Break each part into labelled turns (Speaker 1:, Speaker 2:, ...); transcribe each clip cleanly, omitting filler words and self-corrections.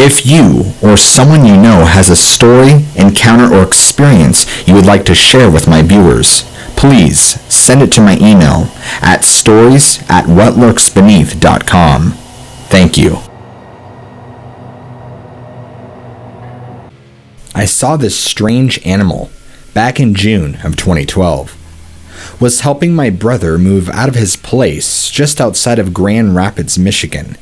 Speaker 1: If you or someone you know has a story, encounter, or experience you would like to share with my viewers, please send it to my email at stories@whatlurksbeneath.com. Thank you. I saw this strange animal back in June of 2012. Was helping my brother move out of his place just outside of Grand Rapids, Michigan.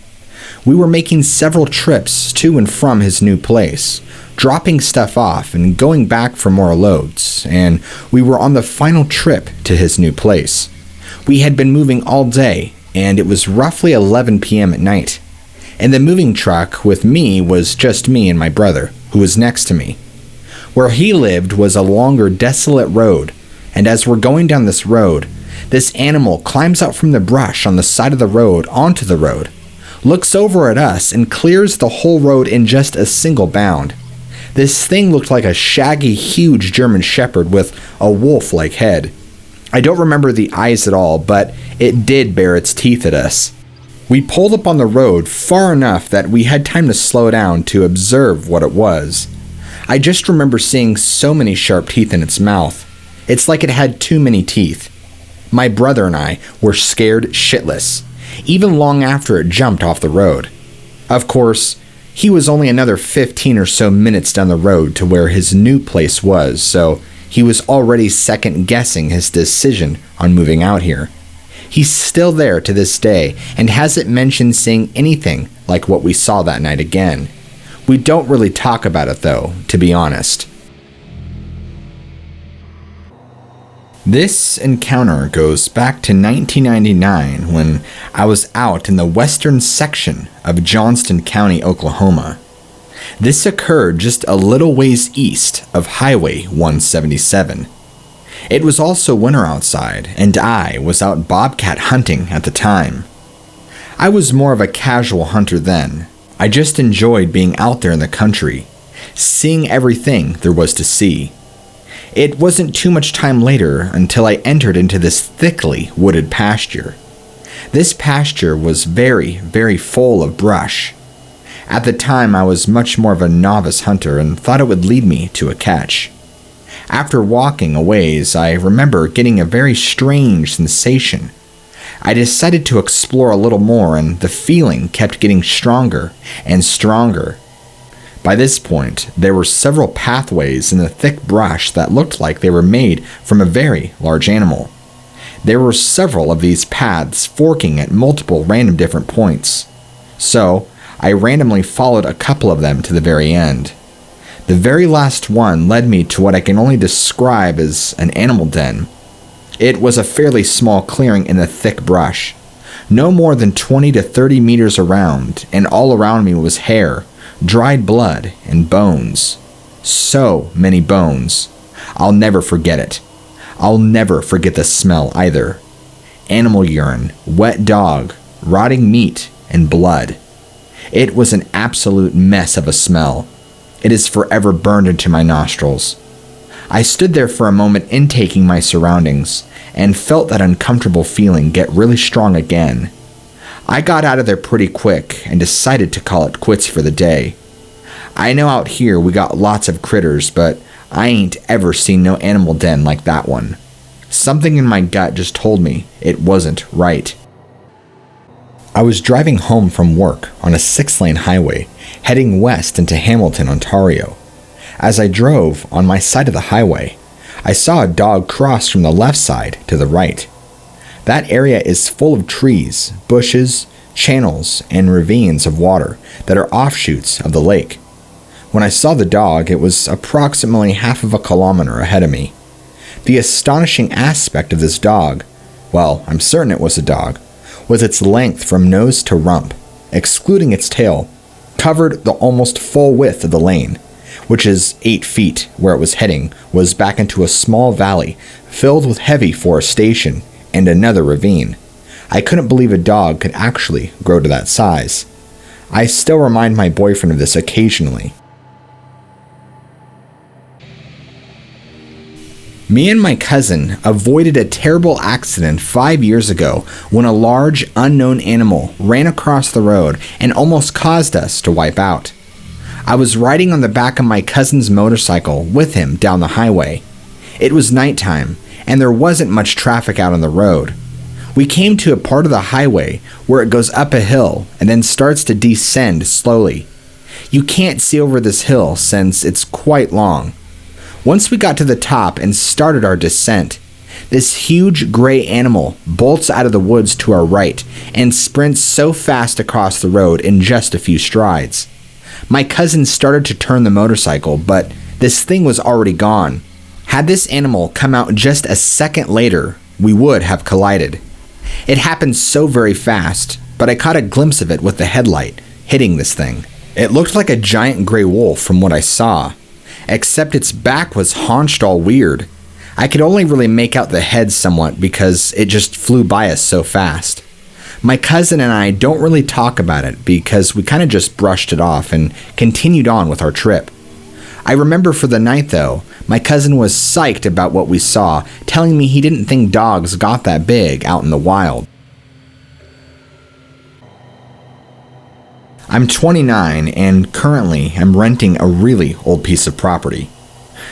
Speaker 1: We were making several trips to and from his new place, dropping stuff off and going back for more loads, and we were on the final trip to his new place. We had been moving all day, and it was roughly 11 p.m. at night. And the moving truck with me was just me and my brother, who was next to me. Where he lived was a longer, desolate road, and as we're going down this road, this animal climbs out from the brush on the side of the road onto the road, looks over at us, and clears the whole road in just a single bound. This thing looked like a shaggy, huge German shepherd with a wolf-like head. I don't remember the eyes at all, but it did bare its teeth at us. We pulled up on the road far enough that we had time to slow down to observe what it was. I just remember seeing so many sharp teeth in its mouth. It's like it had too many teeth. My brother and I were scared shitless, even long after it jumped off the road. Of course, he was only another 15 or so minutes down the road to where his new place was, so he was already second-guessing his decision on moving out here. He's still there to this day and hasn't mentioned seeing anything like what we saw that night again. We don't really talk about it though, to be honest. This encounter goes back to 1999 when I was out in the western section of Johnston County, Oklahoma. This occurred just a little ways east of Highway 177. It was also winter outside, and I was out bobcat hunting at the time. I was more of a casual hunter then. I just enjoyed being out there in the country, seeing everything there was to see. It wasn't too much time later until I entered into this thickly wooded pasture. This pasture was very, very full of brush. At the time, I was much more of a novice hunter and thought it would lead me to a catch. After walking a ways, I remember getting a very strange sensation. I decided to explore a little more, and the feeling kept getting stronger and stronger. By this point, there were several pathways in the thick brush that looked like they were made from a very large animal. There were several of these paths forking at multiple random different points. So, I randomly followed a couple of them to the very end. The very last one led me to what I can only describe as an animal den. It was a fairly small clearing in the thick brush, no more than 20 to 30 meters around, and all around me was hair, dried blood, and bones. So many bones. I'll never forget it. I'll never forget the smell either. Animal urine, wet dog, rotting meat, and blood. It was an absolute mess of a smell. It is forever burned into my nostrils. I stood there for a moment intaking my surroundings, and felt that uncomfortable feeling get really strong again. I got out of there pretty quick and decided to call it quits for the day. I know out here we got lots of critters, but I ain't ever seen no animal den like that one. Something in my gut just told me it wasn't right. I was driving home from work on a 6-lane highway, heading west into Hamilton, Ontario. As I drove on my side of the highway, I saw a dog cross from the left side to the right. That area is full of trees, bushes, channels, and ravines of water that are offshoots of the lake. When I saw the dog, it was approximately half of a kilometer ahead of me. The astonishing aspect of this dog, well, I'm certain it was a dog, was its length from nose to rump, excluding its tail, covered the almost full width of the lane, which is 8 feet where it was heading, was back into a small valley filled with heavy forestation and another ravine. I couldn't believe a dog could actually grow to that size. I still remind my boyfriend of this occasionally. Me and my cousin avoided a terrible accident 5 years ago when a large, unknown animal ran across the road and almost caused us to wipe out. I was riding on the back of my cousin's motorcycle with him down the highway. It was nighttime, and there wasn't much traffic out on the road. We came to a part of the highway where it goes up a hill and then starts to descend slowly. You can't see over this hill since it's quite long. Once we got to the top and started our descent, this huge gray animal bolts out of the woods to our right and sprints so fast across the road in just a few strides. My cousin started to turn the motorcycle, but this thing was already gone. Had this animal come out just a second later, we would have collided. It happened so very fast, but I caught a glimpse of it with the headlight hitting this thing. It looked like a giant gray wolf from what I saw, except its back was haunched all weird. I could only really make out the head somewhat because it just flew by us so fast. My cousin and I don't really talk about it because we kind of just brushed it off and continued on with our trip. I remember for the night though, my cousin was psyched about what we saw, telling me he didn't think dogs got that big out in the wild. I'm 29 and currently am renting a really old piece of property.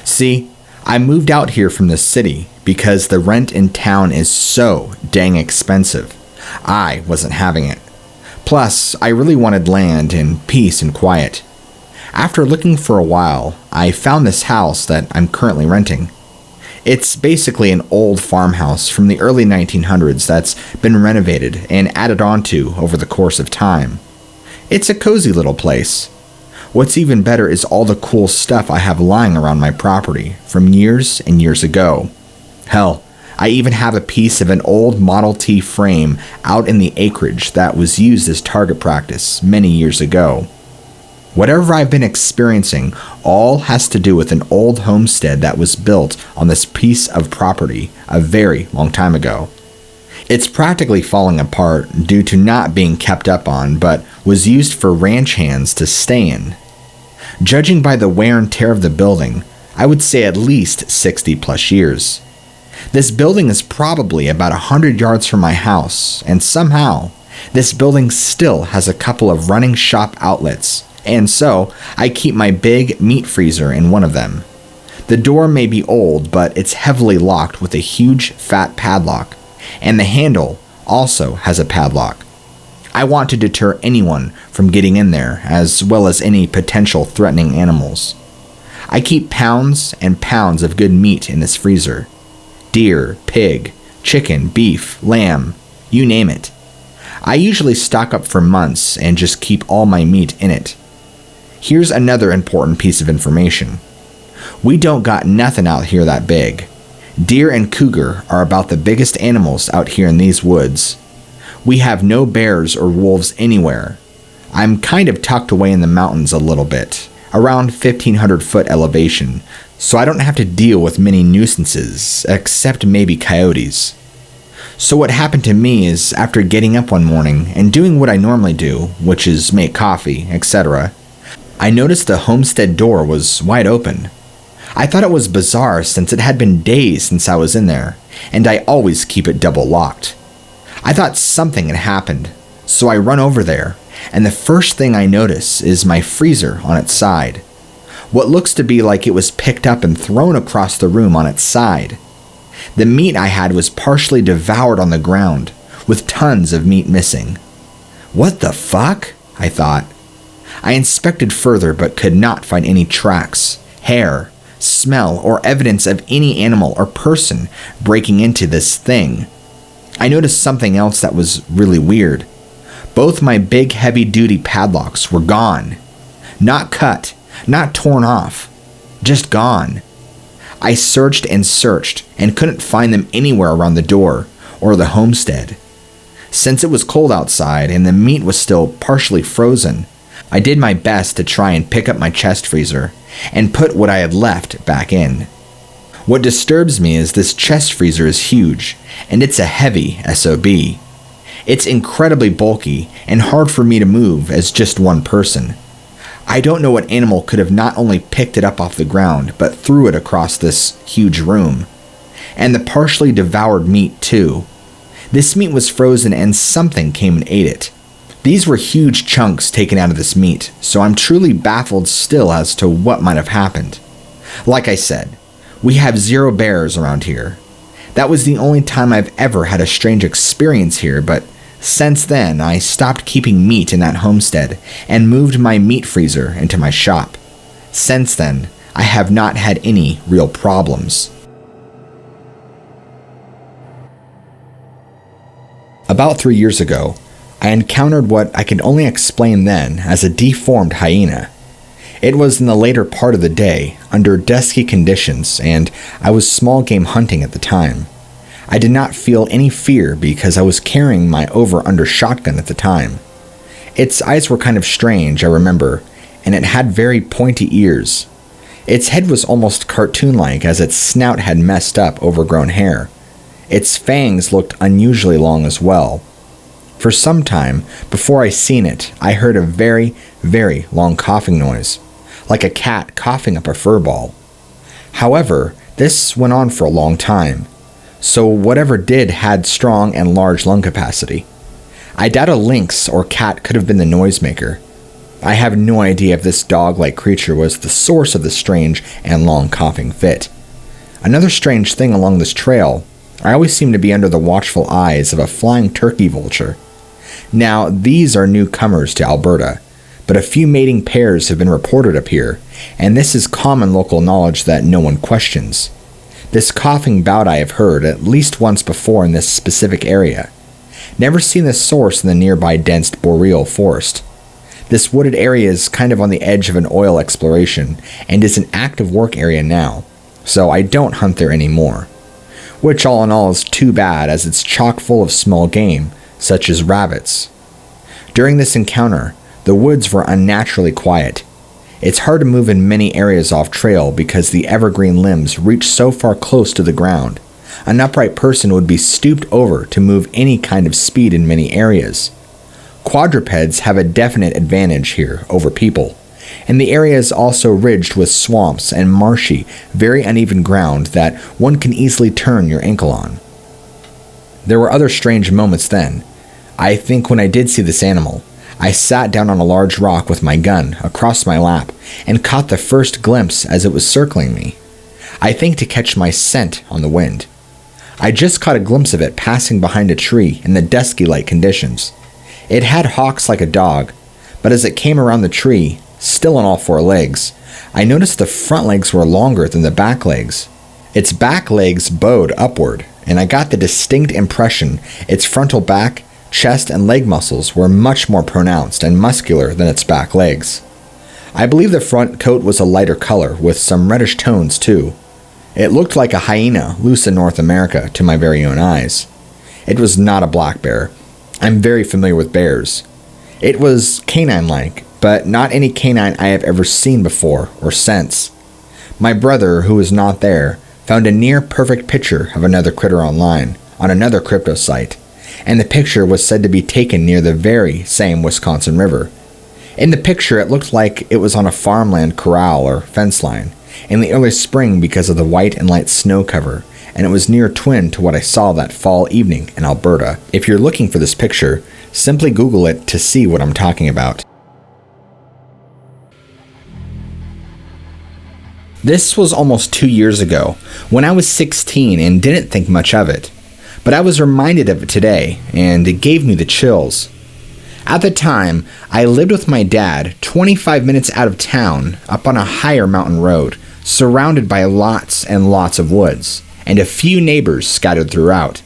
Speaker 1: See, I moved out here from the city because the rent in town is so dang expensive. I wasn't having it. Plus, I really wanted land and peace and quiet. After looking for a while, I found this house that I'm currently renting. It's basically an old farmhouse from the early 1900s that's been renovated and added onto over the course of time. It's a cozy little place. What's even better is all the cool stuff I have lying around my property from years and years ago. Hell, I even have a piece of an old Model T frame out in the acreage that was used as target practice many years ago. Whatever I've been experiencing all has to do with an old homestead that was built on this piece of property a very long time ago. It's practically falling apart due to not being kept up on, but was used for ranch hands to stay in. Judging by the wear and tear of the building, I would say at least 60 plus years. This building is probably about 100 yards from my house, and somehow, this building still has a couple of running shop outlets, and so I keep my big meat freezer in one of them. The door may be old, but it's heavily locked with a huge fat padlock, and the handle also has a padlock. I want to deter anyone from getting in there, as well as any potential threatening animals. I keep pounds and pounds of good meat in this freezer. Deer, pig, chicken, beef, lamb, you name it. I usually stock up for months and just keep all my meat in it. Here's another important piece of information. We don't got nothing out here that big. Deer and cougar are about the biggest animals out here in these woods. We have no bears or wolves anywhere. I'm kind of tucked away in the mountains a little bit, around 1,500 foot elevation, so I don't have to deal with many nuisances, except maybe coyotes. So what happened to me is, after getting up one morning and doing what I normally do, which is make coffee, etc., I noticed the homestead door was wide open. I thought it was bizarre since it had been days since I was in there, and I always keep it double locked. I thought something had happened, so I run over there, and the first thing I notice is my freezer on its side. What looks to be like it was picked up and thrown across the room on its side. The meat I had was partially devoured on the ground, with tons of meat missing. What the fuck? I thought. I inspected further but could not find any tracks, hair, smell, or evidence of any animal or person breaking into this thing. I noticed something else that was really weird. Both my big heavy-duty padlocks were gone. Not cut, not torn off, just gone. I searched and couldn't find them anywhere around the door or the homestead. Since it was cold outside and the meat was still partially frozen, I did my best to try and pick up my chest freezer and put what I had left back in. What disturbs me is this chest freezer is huge, and it's a heavy SOB. It's incredibly bulky and hard for me to move as just one person. I don't know what animal could have not only picked it up off the ground, but threw it across this huge room. And the partially devoured meat too. This meat was frozen and something came and ate it. These were huge chunks taken out of this meat, so I'm truly baffled still as to what might have happened. Like I said, we have 0 bears around here. That was the only time I've ever had a strange experience here, but since then I stopped keeping meat in that homestead and moved my meat freezer into my shop. Since then, I have not had any real problems. About 3 years ago, I encountered what I could only explain then as a deformed hyena. It was in the later part of the day, under dusky conditions, and I was small game hunting at the time. I did not feel any fear because I was carrying my over-under shotgun at the time. Its eyes were kind of strange, I remember, and it had very pointy ears. Its head was almost cartoon-like as its snout had messed up overgrown hair. Its fangs looked unusually long as well. For some time before I seen it, I heard a very, very long coughing noise, like a cat coughing up a fur ball. However, this went on for a long time, so whatever did had strong and large lung capacity. I doubt a lynx or cat could have been the noisemaker. I have no idea if this dog-like creature was the source of the strange and long coughing fit. Another strange thing along this trail, I always seem to be under the watchful eyes of a flying turkey vulture. Now, these are newcomers to Alberta, but a few mating pairs have been reported up here, and this is common local knowledge that no one questions. This coughing bout I have heard at least once before in this specific area. Never seen this source in the nearby dense boreal forest. This wooded area is kind of on the edge of an oil exploration, and is an active work area now, so I don't hunt there anymore. Which all in all is too bad as it's chock full of small game, such as rabbits. During this encounter, the woods were unnaturally quiet. It's hard to move in many areas off trail because the evergreen limbs reach so far close to the ground. An upright person would be stooped over to move any kind of speed in many areas. Quadrupeds have a definite advantage here over people, and the area is also ridged with swamps and marshy, very uneven ground that one can easily turn your ankle on. There were other strange moments then. I think when I did see this animal, I sat down on a large rock with my gun across my lap and caught the first glimpse as it was circling me. I think to catch my scent on the wind. I just caught a glimpse of it passing behind a tree in the dusky light conditions. It had hocks like a dog, but as it came around the tree, still on all 4 legs, I noticed the front legs were longer than the back legs. Its back legs bowed upward, and I got the distinct impression its frontal back, chest, and leg muscles were much more pronounced and muscular than its back legs. I believe the front coat was a lighter color, with some reddish tones too. It looked like a hyena loose in North America to my very own eyes. It was not a black bear. I'm very familiar with bears. It was canine-like, but not any canine I have ever seen before or since. My brother, who was not there, found a near-perfect picture of another critter online, on another crypto site, and the picture was said to be taken near the very same Wisconsin River. In the picture, it looked like it was on a farmland corral or fence line, in the early spring because of the white and light snow cover, and it was near twin to what I saw that fall evening in Alberta. If you're looking for this picture, simply Google it to see what I'm talking about. This was almost 2 years ago, when I was 16 and didn't think much of it. But I was reminded of it today, and it gave me the chills. At the time, I lived with my dad 25 minutes out of town, up on a higher mountain road, surrounded by lots and lots of woods, and a few neighbors scattered throughout.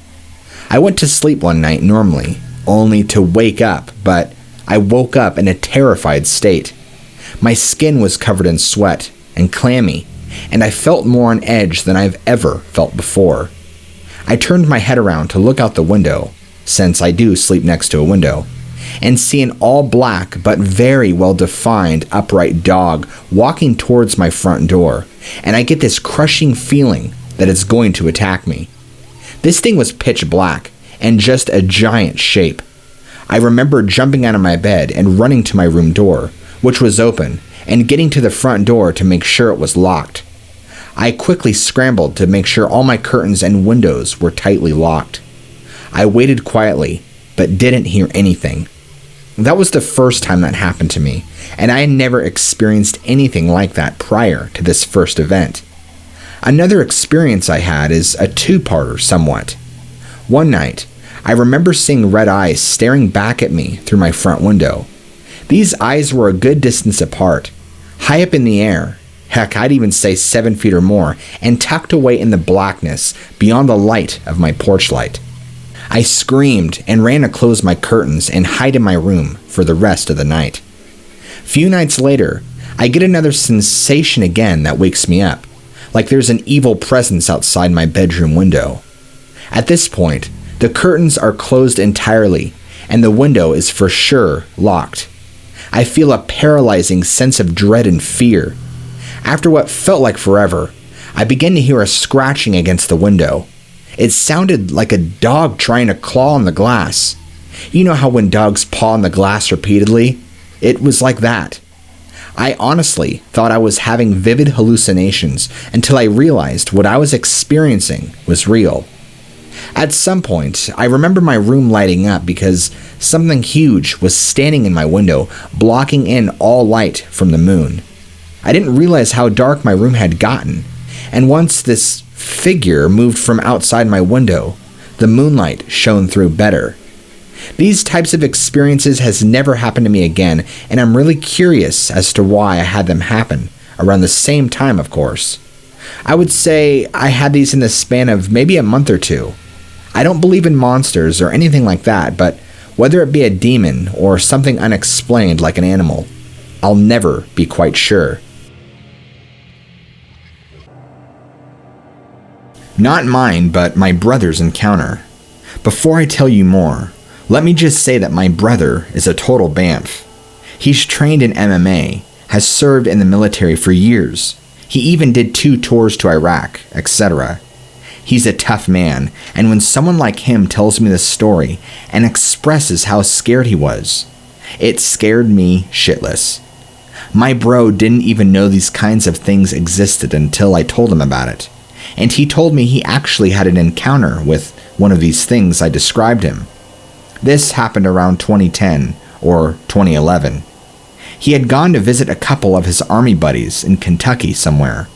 Speaker 1: I went to sleep one night normally, only to wake up, but I woke up in a terrified state. My skin was covered in sweat and clammy, and I felt more on edge than I've ever felt before. I turned my head around to look out the window, since I do sleep next to a window, and see an all-black but very well-defined upright dog walking towards my front door, and I get this crushing feeling that it's going to attack me. This thing was pitch black, and just a giant shape. I remember jumping out of my bed and running to my room door, which was open, and getting to the front door to make sure it was locked. I quickly scrambled to make sure all my curtains and windows were tightly locked. I waited quietly, but didn't hear anything. That was the first time that happened to me, and I had never experienced anything like that prior to this first event. Another experience I had is a two-parter somewhat. One night, I remember seeing red eyes staring back at me through my front window. These eyes were a good distance apart, high up in the air, heck, I'd even say 7 feet or more, and tucked away in the blackness beyond the light of my porch light. I screamed and ran to close my curtains and hide in my room for the rest of the night. Few nights later, I get another sensation again that wakes me up, like there's an evil presence outside my bedroom window. At this point, the curtains are closed entirely, and the window is for sure locked. I feel a paralyzing sense of dread and fear. After what felt like forever, I begin to hear a scratching against the window. It sounded like a dog trying to claw on the glass. You know how when dogs paw on the glass repeatedly? It was like that. I honestly thought I was having vivid hallucinations until I realized what I was experiencing was real. At some point, I remember my room lighting up because something huge was standing in my window, blocking in all light from the moon. I didn't realize how dark my room had gotten, and once this figure moved from outside my window, the moonlight shone through better. These types of experiences has never happened to me again, and I'm really curious as to why I had them happen, around the same time, of course. I would say I had these in the span of maybe a month or two. I don't believe in monsters or anything like that, but whether it be a demon or something unexplained like an animal, I'll never be quite sure. Not mine, but my brother's encounter. Before I tell you more, let me just say that my brother is a total bamf. He's trained in MMA, has served in the military for years. He even did 2 tours to Iraq, etc. He's a tough man, and when someone like him tells me this story and expresses how scared he was, it scared me shitless. My bro didn't even know these kinds of things existed until I told him about it, and he told me he actually had an encounter with one of these things I described him. This happened around 2010 or 2011. He had gone to visit a couple of his army buddies in Kentucky somewhere.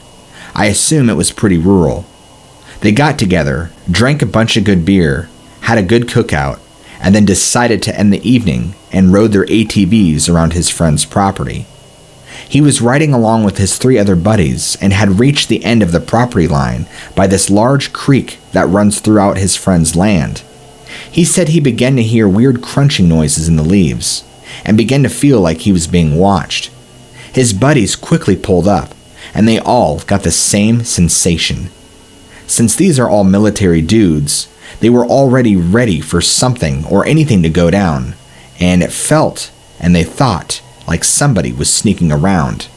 Speaker 1: I assume it was pretty rural. They got together, drank a bunch of good beer, had a good cookout, and then decided to end the evening and rode their ATVs around his friend's property. He was riding along with his 3 other buddies and had reached the end of the property line by this large creek that runs throughout his friend's land. He said he began to hear weird crunching noises in the leaves and began to feel like he was being watched. His buddies quickly pulled up, and they all got the same sensation. Since these are all military dudes, they were already ready for something or anything to go down, and it felt, and they thought, like somebody was sneaking around.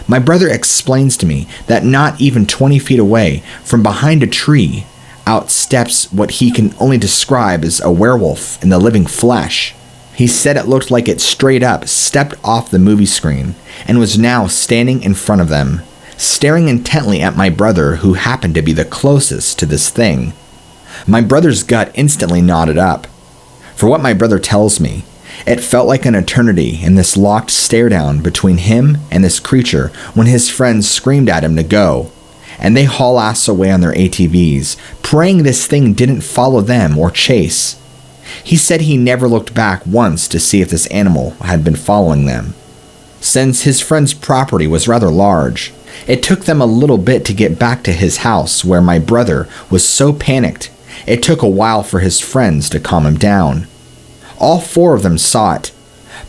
Speaker 1: My brother explains to me that not even 20 feet away, from behind a tree, out steps what he can only describe as a werewolf in the living flesh. He said it looked like it straight up stepped off the movie screen and was now standing in front of them, staring intently at my brother, who happened to be the closest to this thing. My brother's gut instantly knotted up. For what my brother tells me, it felt like an eternity in this locked stare down between him and this creature when his friends screamed at him to go, and they haul ass away on their ATVs, praying this thing didn't follow them or chase. He said he never looked back once to see if this animal had been following them. Since his friend's property was rather large, it took them a little bit to get back to his house, where my brother was so panicked it took a while for his friends to calm him down. All 4 of them saw it,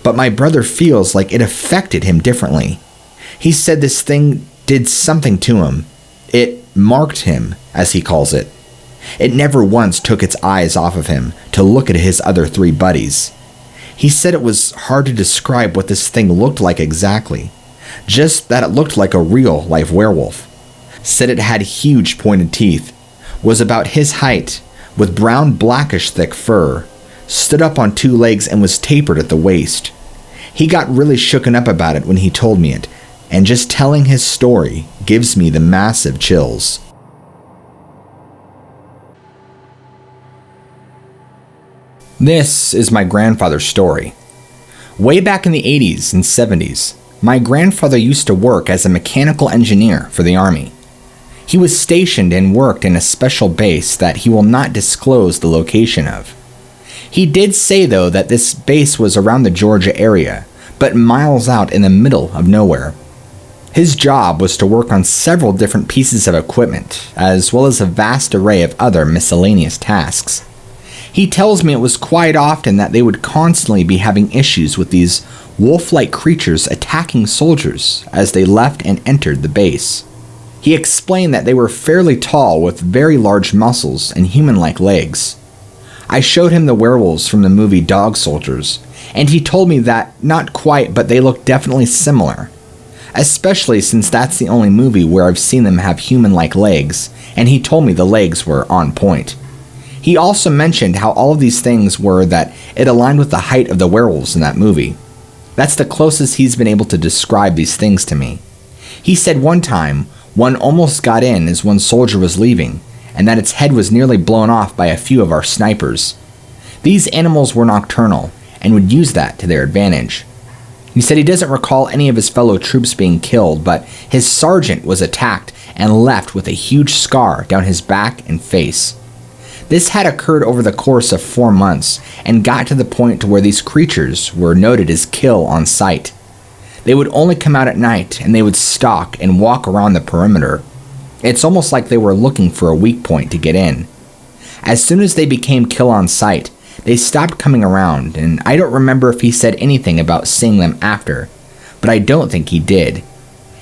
Speaker 1: but my brother feels like it affected him differently. He said this thing did something to him. It marked him, as he calls it. It never once took its eyes off of him to look at his other 3 buddies. He said it was hard to describe what this thing looked like exactly, just that it looked like a real-life werewolf. Said it had huge pointed teeth, was about his height, with brown blackish thick fur, stood up on 2 legs and was tapered at the waist. He got really shooken up about it when he told me it, and just telling his story gives me the massive chills. This is my grandfather's story. Way back in the 80s and 70s, my grandfather used to work as a mechanical engineer for the Army. He was stationed and worked in a special base that he will not disclose the location of. He did say, though, that this base was around the Georgia area, but miles out in the middle of nowhere. His job was to work on several different pieces of equipment, as well as a vast array of other miscellaneous tasks. He tells me it was quite often that they would constantly be having issues with these wolf-like creatures attacking soldiers as they left and entered the base. He explained that they were fairly tall with very large muscles and human-like legs. I showed him the werewolves from the movie Dog Soldiers, and he told me that not quite, but they look definitely similar. Especially since that's the only movie where I've seen them have human-like legs, and he told me the legs were on point. He also mentioned how all of these things were that it aligned with the height of the werewolves in that movie. That's the closest he's been able to describe these things to me. He said one time, one almost got in as one soldier was leaving, and that its head was nearly blown off by a few of our snipers. These animals were nocturnal, and would use that to their advantage. He said he doesn't recall any of his fellow troops being killed, but his sergeant was attacked and left with a huge scar down his back and face. This had occurred over the course of 4 months, and got to the point to where these creatures were noted as kill on sight. They would only come out at night, and they would stalk and walk around the perimeter. It's almost like they were looking for a weak point to get in. As soon as they became kill on sight, they stopped coming around, and I don't remember if he said anything about seeing them after, but I don't think he did.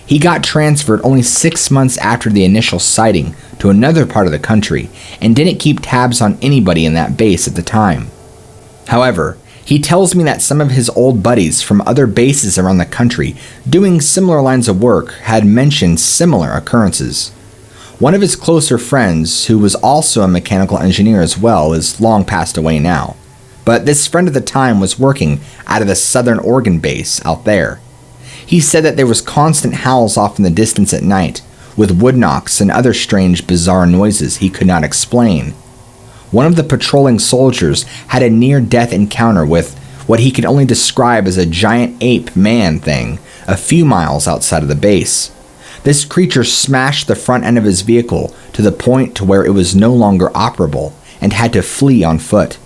Speaker 1: He got transferred only 6 months after the initial sighting to another part of the country, and didn't keep tabs on anybody in that base at the time. However, he tells me that some of his old buddies from other bases around the country doing similar lines of work had mentioned similar occurrences. One of his closer friends, who was also a mechanical engineer as well, is long passed away now. But this friend at the time was working out of the Southern Oregon base out there. He said that there was constant howls off in the distance at night, with wood knocks and other strange, bizarre noises he could not explain. One of the patrolling soldiers had a near-death encounter with what he could only describe as a giant ape-man thing a few miles outside of the base. This creature smashed the front end of his vehicle to the point to where it was no longer operable and had to flee on foot.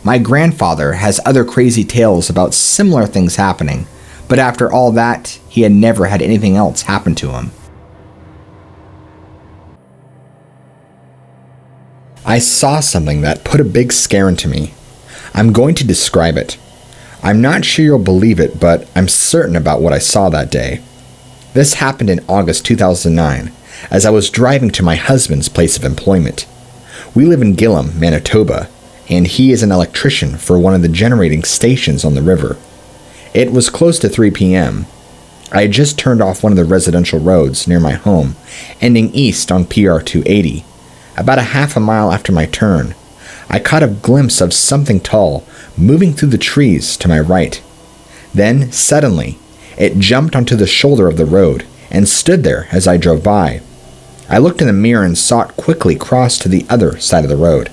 Speaker 1: My grandfather has other crazy tales about similar things happening, but after all that, he had never had anything else happen to him. I saw something that put a big scare into me. I'm going to describe it. I'm not sure you'll believe it, but I'm certain about what I saw that day. This happened in August 2009, as I was driving to my husband's place of employment. We live in Gillum, Manitoba, and he is an electrician for one of the generating stations on the river. It was close to 3 p.m. I had just turned off one of the residential roads near my home, ending east on PR 280. About a half a mile after my turn, I caught a glimpse of something tall moving through the trees to my right. Then, suddenly, it jumped onto the shoulder of the road and stood there as I drove by. I looked in the mirror and saw it quickly cross to the other side of the road.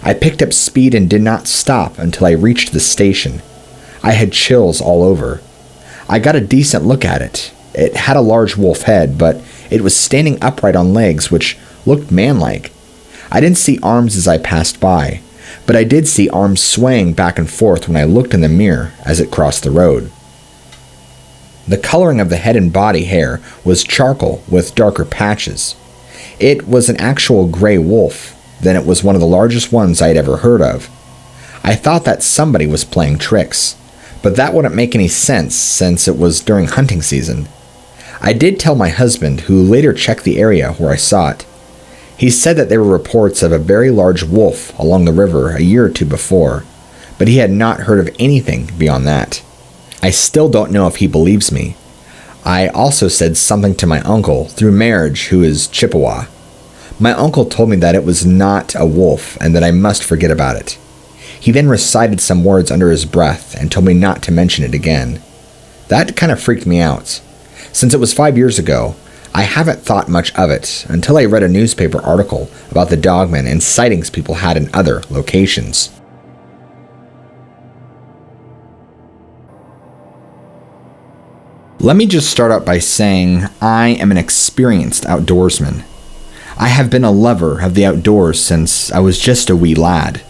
Speaker 1: I picked up speed and did not stop until I reached the station. I had chills all over. I got a decent look at it. It had a large wolf head, but it was standing upright on legs which looked man-like. I didn't see arms as I passed by, but I did see arms swaying back and forth when I looked in the mirror as it crossed the road. The coloring of the head and body hair was charcoal with darker patches. It was an actual gray wolf, then it was one of the largest ones I had ever heard of. I thought that somebody was playing tricks, but that wouldn't make any sense since it was during hunting season. I did tell my husband, who later checked the area where I saw it. He said that there were reports of a very large wolf along the river a year or two before, but he had not heard of anything beyond that. I still don't know if he believes me. I also said something to my uncle through marriage, who is Chippewa. My uncle told me that it was not a wolf and that I must forget about it. He then recited some words under his breath and told me not to mention it again. That kind of freaked me out. Since it was 5 years ago, I haven't thought much of it until I read a newspaper article about the Dogman and sightings people had in other locations. Let me just start out by saying I am an experienced outdoorsman. I have been a lover of the outdoors since I was just a wee lad.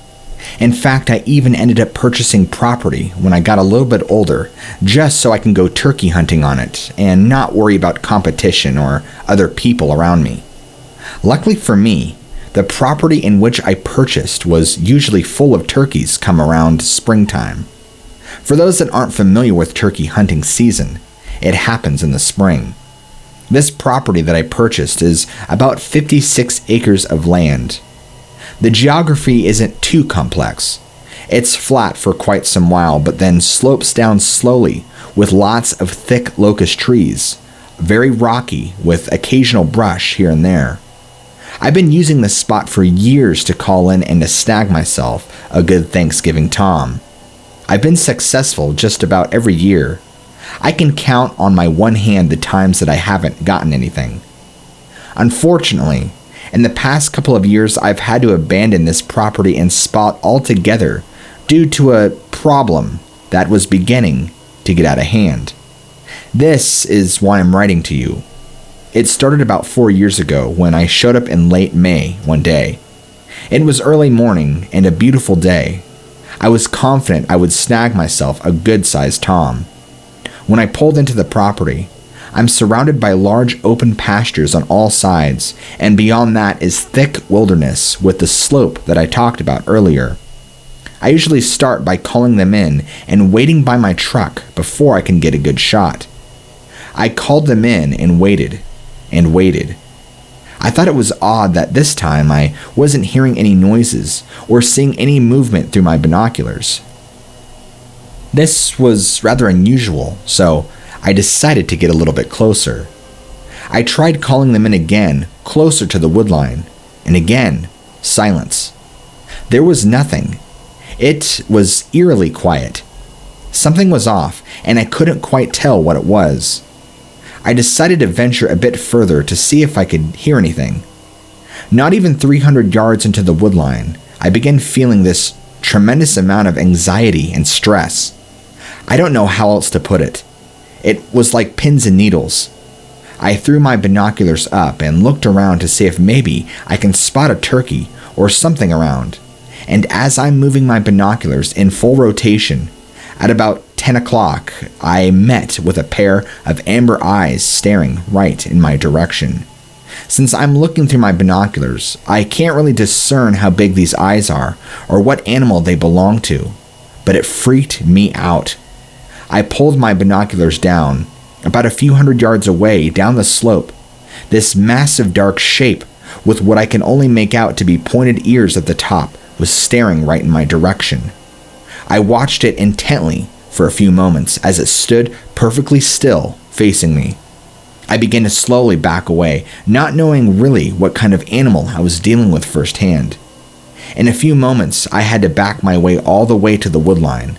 Speaker 1: In fact, I even ended up purchasing property when I got a little bit older, just so I can go turkey hunting on it and not worry about competition or other people around me. Luckily for me, the property in which I purchased was usually full of turkeys come around springtime. For those that aren't familiar with turkey hunting season, it happens in the spring. This property that I purchased is about 56 acres of land. The geography isn't too complex. It's flat for quite some while, but then slopes down slowly with lots of thick locust trees, very rocky with occasional brush here and there. I've been using this spot for years to call in and to snag myself a good Thanksgiving tom. I've been successful just about every year. I can count on my one hand the times that I haven't gotten anything. Unfortunately, in the past couple of years, I've had to abandon this property and spot altogether due to a problem that was beginning to get out of hand. This is why I'm writing to you. It started about 4 years ago when I showed up in late May one day. It was early morning and a beautiful day. I was confident I would snag myself a good-sized tom. When I pulled into the property, I'm surrounded by large open pastures on all sides, and beyond that is thick wilderness with the slope that I talked about earlier. I usually start by calling them in and waiting by my truck before I can get a good shot. I called them in and waited. I thought it was odd that this time I wasn't hearing any noises or seeing any movement through my binoculars. This was rather unusual, so I decided to get a little bit closer. I tried calling them in again, closer to the woodline, and again, silence. There was nothing. It was eerily quiet. Something was off, and I couldn't quite tell what it was. I decided to venture a bit further to see if I could hear anything. Not even 300 yards into the woodline, I began feeling this tremendous amount of anxiety and stress. I don't know how else to put it. It was like pins and needles. I threw my binoculars up and looked around to see if maybe I can spot a turkey or something around. And as I'm moving my binoculars in full rotation, at about 10 o'clock, I met with a pair of amber eyes staring right in my direction. Since I'm looking through my binoculars, I can't really discern how big these eyes are or what animal they belong to, but it freaked me out. I pulled my binoculars down. About a few hundred yards away down the slope, this massive dark shape with what I can only make out to be pointed ears at the top was staring right in my direction. I watched it intently for a few moments as it stood perfectly still facing me. I began to slowly back away, not knowing really what kind of animal I was dealing with firsthand. In a few moments, I had to back my way all the way to the woodline.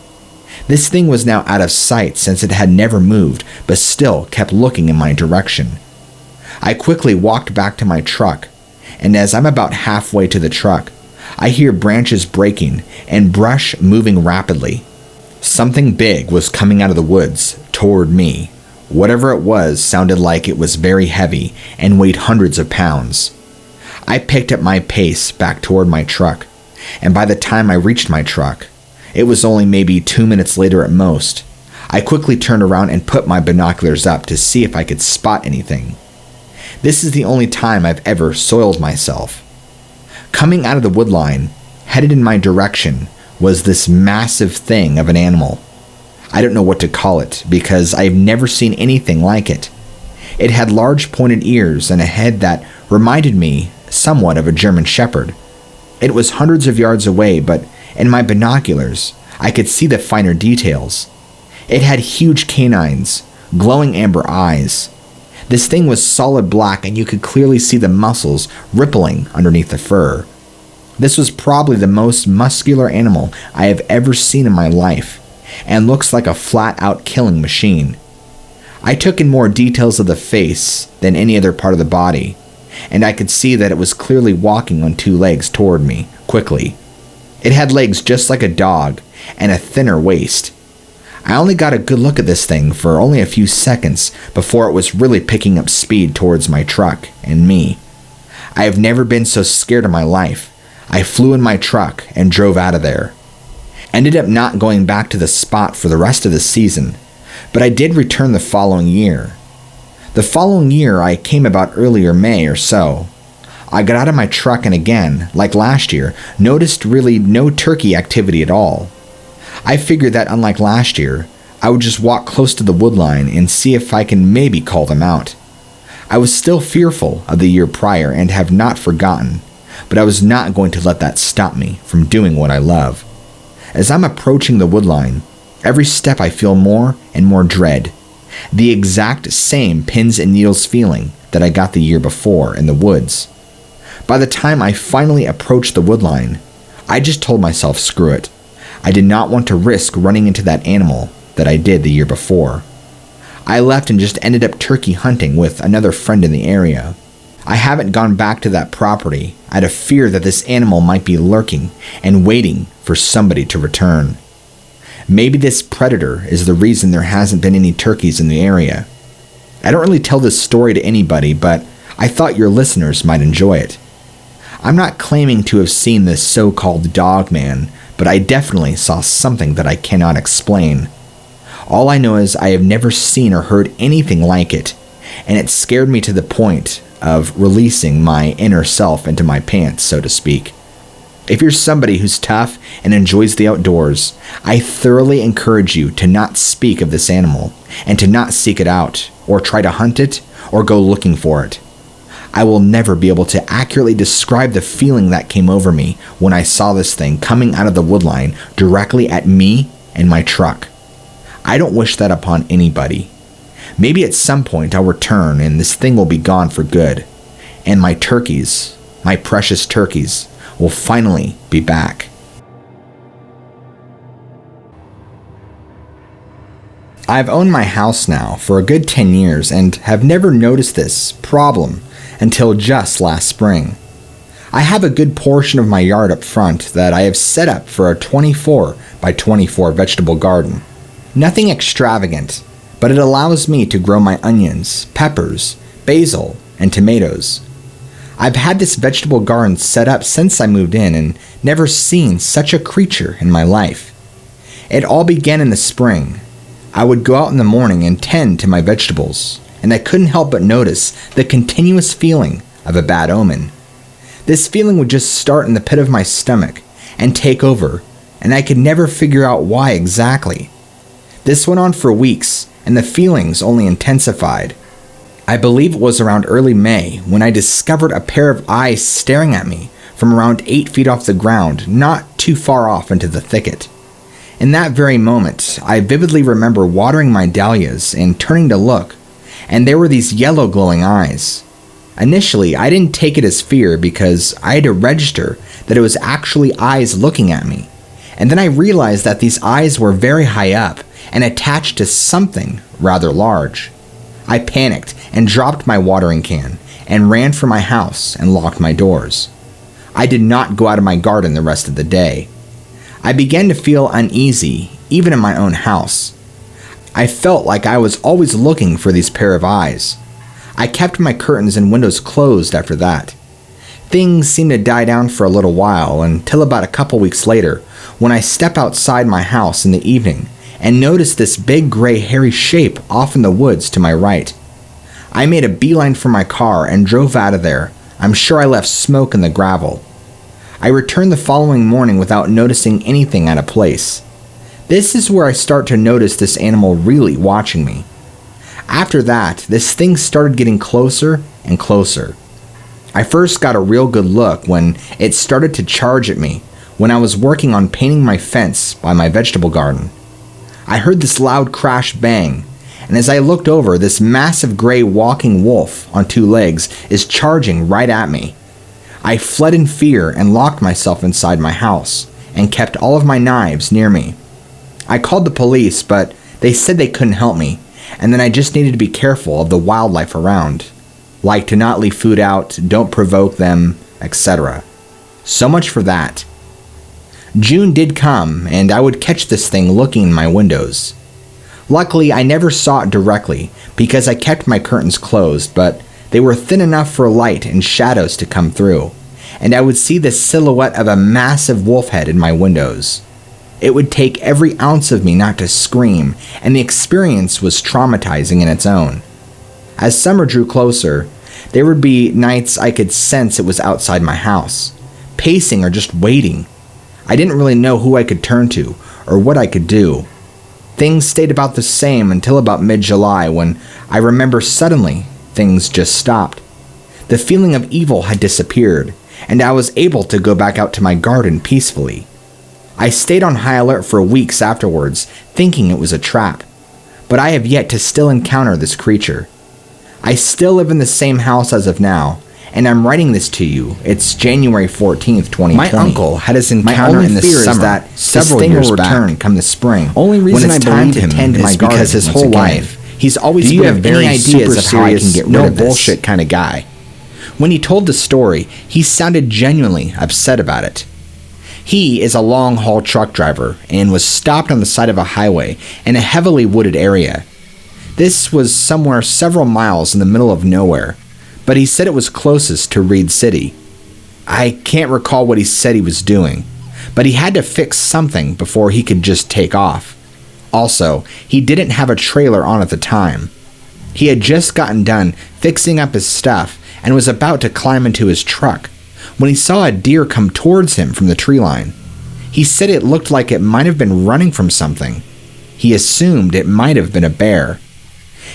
Speaker 1: This thing was now out of sight since it had never moved, but still kept looking in my direction. I quickly walked back to my truck, and as I'm about halfway to the truck, I hear branches breaking and brush moving rapidly. Something big was coming out of the woods toward me. Whatever it was sounded like it was very heavy and weighed hundreds of pounds. I picked up my pace back toward my truck, and by the time I reached my truck, it was only maybe 2 minutes later at most. I quickly turned around and put my binoculars up to see if I could spot anything. This is the only time I've ever soiled myself. Coming out of the woodline, headed in my direction, was this massive thing of an animal. I don't know what to call it because I've never seen anything like it. It had large pointed ears and a head that reminded me somewhat of a German shepherd. It was hundreds of yards away, but in my binoculars, I could see the finer details. It had huge canines, glowing amber eyes. This thing was solid black and you could clearly see the muscles rippling underneath the fur. This was probably the most muscular animal I have ever seen in my life, and looks like a flat-out killing machine. I took in more details of the face than any other part of the body, and I could see that it was clearly walking on 2 legs toward me, quickly. It had legs just like a dog, and a thinner waist. I only got a good look at this thing for only a few seconds before it was really picking up speed towards my truck and me. I have never been so scared in my life. I flew in my truck and drove out of there. Ended up not going back to the spot for the rest of the season, but I did return the following year. The following year I came about earlier May or so. I got out of my truck and again, like last year, noticed really no turkey activity at all. I figured that unlike last year, I would just walk close to the woodline and see if I can maybe call them out. I was still fearful of the year prior and have not forgotten, but I was not going to let that stop me from doing what I love. As I'm approaching the woodline, every step I feel more and more dread. The exact same pins and needles feeling that I got the year before in the woods. By the time I finally approached the woodline, I just told myself screw it. I did not want to risk running into that animal that I did the year before. I left and just ended up turkey hunting with another friend in the area. I haven't gone back to that property out of fear that this animal might be lurking and waiting for somebody to return. Maybe this predator is the reason there hasn't been any turkeys in the area. I don't really tell this story to anybody, but I thought your listeners might enjoy it. I'm not claiming to have seen this so-called Dogman, but I definitely saw something that I cannot explain. All I know is I have never seen or heard anything like it, and it scared me to the point of releasing my inner self into my pants, so to speak. If you're somebody who's tough and enjoys the outdoors, I thoroughly encourage you to not speak of this animal and to not seek it out or try to hunt it or go looking for it. I will never be able to accurately describe the feeling that came over me when I saw this thing coming out of the woodline directly at me and my truck. I don't wish that upon anybody. Maybe at some point I'll return and this thing will be gone for good, and my turkeys, my precious turkeys, will finally be back. I've owned my house now for a good 10 years and have never noticed this problem until just last spring. I have a good portion of my yard up front that I have set up for a 24 by 24 vegetable garden. Nothing extravagant, but it allows me to grow my onions, peppers, basil, and tomatoes. I've had this vegetable garden set up since I moved in and never seen such a creature in my life. It all began in the spring. I would go out in the morning and tend to my vegetables, and I couldn't help but notice the continuous feeling of a bad omen. This feeling would just start in the pit of my stomach and take over, and I could never figure out why exactly. This went on for weeks, and the feelings only intensified. I believe it was around early May when I discovered a pair of eyes staring at me from around 8 feet off the ground, not too far off into the thicket. In that very moment, I vividly remember watering my dahlias and turning to look, and there were these yellow glowing eyes. Initially, I didn't take it as fear because I had to register that it was actually eyes looking at me, and then I realized that these eyes were very high up and attached to something rather large. I panicked and dropped my watering can and ran for my house and locked my doors. I did not go out of my garden the rest of the day. I began to feel uneasy, even in my own house. I felt like I was always looking for these pair of eyes. I kept my curtains and windows closed after that. Things seemed to die down for a little while until about a couple weeks later when I step outside my house in the evening and noticed this big gray hairy shape off in the woods to my right. I made a beeline for my car and drove out of there. I'm sure I left smoke in the gravel. I returned the following morning without noticing anything out of place. This is where I start to notice this animal really watching me. After that, this thing started getting closer and closer. I first got a real good look when it started to charge at me when I was working on painting my fence by my vegetable garden. I heard this loud crash bang, and as I looked over, this massive gray walking wolf on 2 legs is charging right at me. I fled in fear and locked myself inside my house and kept all of my knives near me. I called the police, but they said they couldn't help me, and then I just needed to be careful of the wildlife around, like to not leave food out, don't provoke them, etc. So much for that. June did come, and I would catch this thing looking in my windows. Luckily, I never saw it directly because I kept my curtains closed, but they were thin enough for light and shadows to come through, and I would see the silhouette of a massive wolf head in my windows. It would take every ounce of me not to scream, and the experience was traumatizing in its own. As summer drew closer, there would be nights I could sense it was outside my house, pacing or just waiting. I didn't really know who I could turn to or what I could do. Things stayed about the same until about mid-July, when I remember suddenly things just stopped. The feeling of evil had disappeared, and I was able to go back out to my garden peacefully. I stayed on high alert for weeks afterwards, thinking it was a trap, but I have yet to still encounter this creature. I still live in the same house as of now, and I'm writing this to you. It's January 14th, 2020. My uncle had his encounter in the summer that several years will return come the spring.
Speaker 2: Only reason
Speaker 1: when it's
Speaker 2: I
Speaker 1: time
Speaker 2: believe
Speaker 1: to
Speaker 2: him
Speaker 1: tend my
Speaker 2: is
Speaker 1: garden
Speaker 2: because his
Speaker 1: once
Speaker 2: whole
Speaker 1: again.
Speaker 2: life
Speaker 1: He's always
Speaker 2: Do you
Speaker 1: been
Speaker 2: have
Speaker 1: very
Speaker 2: any
Speaker 1: super
Speaker 2: ideas of how I can
Speaker 1: serious,
Speaker 2: get rid
Speaker 1: no
Speaker 2: of this?
Speaker 1: bullshit kind of guy. When he told the story, he sounded genuinely upset about it. He is a long-haul truck driver and was stopped on the side of a highway in a heavily wooded area. This was somewhere several miles in the middle of nowhere, but he said it was closest to Reed City. I can't recall what he said he was doing, but he had to fix something before he could just take off. Also, he didn't have a trailer on at the time. He had just gotten done fixing up his stuff and was about to climb into his truck when he saw a deer come towards him from the tree line. He said it looked like it might have been running from something. He assumed it might have been a bear.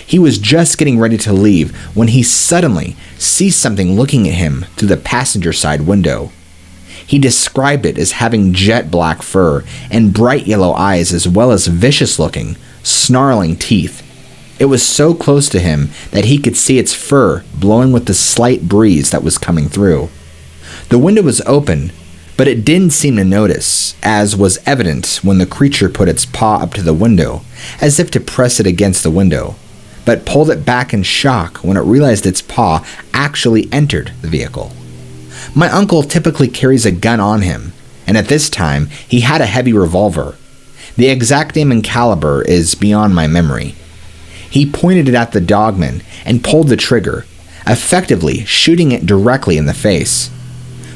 Speaker 1: He was just getting ready to leave when he suddenly sees something looking at him through the passenger side window. He described it as having jet black fur and bright yellow eyes, as well as vicious-looking, snarling teeth. It was so close to him that he could see its fur blowing with the slight breeze that was coming through. The window was open, but it didn't seem to notice, as was evident when the creature put its paw up to the window, as if to press it against the window, but pulled it back in shock when it realized its paw actually entered the vehicle. My uncle typically carries a gun on him, and at this time, he had a heavy revolver. The exact name and caliber is beyond my memory. He pointed it at the Dogman and pulled the trigger, effectively shooting it directly in the face.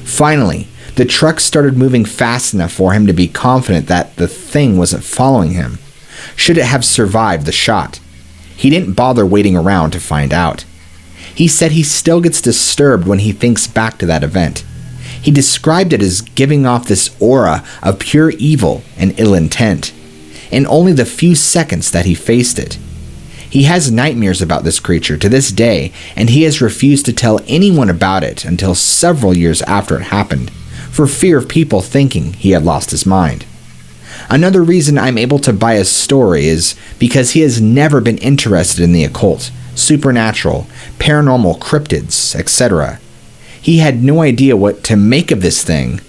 Speaker 1: Finally, the truck started moving fast enough for him to be confident that the thing wasn't following him, should it have survived the shot. He didn't bother waiting around to find out. He said he still gets disturbed when he thinks back to that event. He described it as giving off this aura of pure evil and ill intent, in only the few seconds that he faced it. He has nightmares about this creature to this day, and he has refused to tell anyone about it until several years after it happened, for fear of people thinking he had lost his mind. Another reason I'm able to buy his story is because he has never been interested in the occult, supernatural, paranormal cryptids, etc. He had no idea what to make of this thing,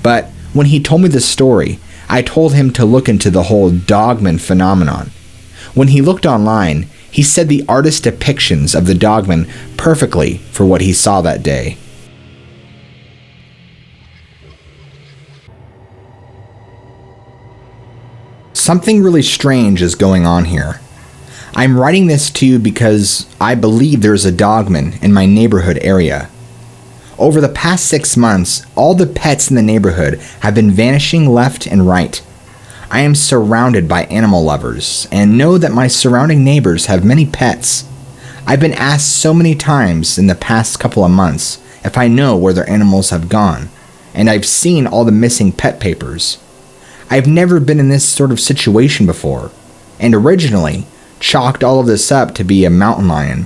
Speaker 1: but when he told me the story, I told him to look into the whole Dogman phenomenon. When he looked online, he said the artist's depictions of the Dogman perfectly for what he saw that day. Something really strange is going on here. I'm writing this to you because I believe there's a Dogman in my neighborhood area. Over the past 6 months, all the pets in the neighborhood have been vanishing left and right. I am surrounded by animal lovers and know that my surrounding neighbors have many pets. I've been asked so many times in the past couple of months if I know where their animals have gone, and I've seen all the missing pet papers. I've never been in this sort of situation before, and originally chalked all of this up to be a mountain lion.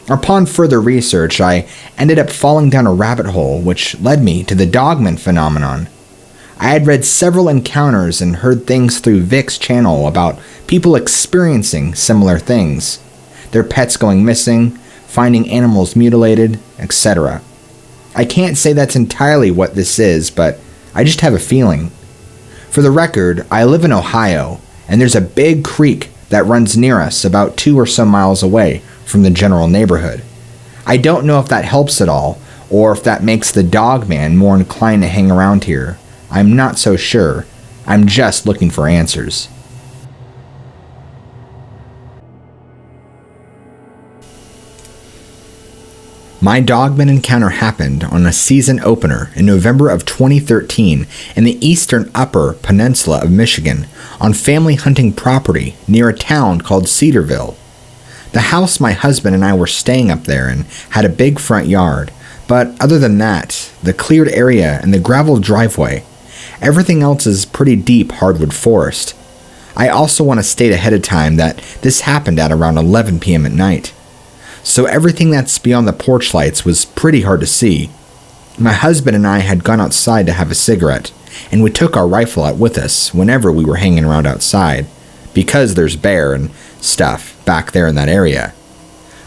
Speaker 1: Upon further research, I ended up falling down a rabbit hole which led me to the Dogman phenomenon. I had read several encounters and heard things through Vic's channel about people experiencing similar things, their pets going missing, finding animals mutilated, etc. I can't say that's entirely what this is, but I just have a feeling. For the record, I live in Ohio, and there's a big creek that runs near us about 2 or so miles away from the general neighborhood. I don't know if that helps at all, or if that makes the Dogman more inclined to hang around here. I'm not so sure. I'm just looking for answers. My Dogman encounter happened on a season opener in November of 2013 in the eastern upper peninsula of Michigan on family hunting property near a town called Cedarville. The house my husband and I were staying up there in had a big front yard, but other than that, the cleared area and the gravel driveway, everything else is pretty deep hardwood forest. I also want to state ahead of time that this happened at around 11 p.m. at night. So everything that's beyond the porch lights was pretty hard to see. My husband and I had gone outside to have a cigarette, and we took our rifle out with us whenever we were hanging around outside, because there's bear and stuff back there in that area.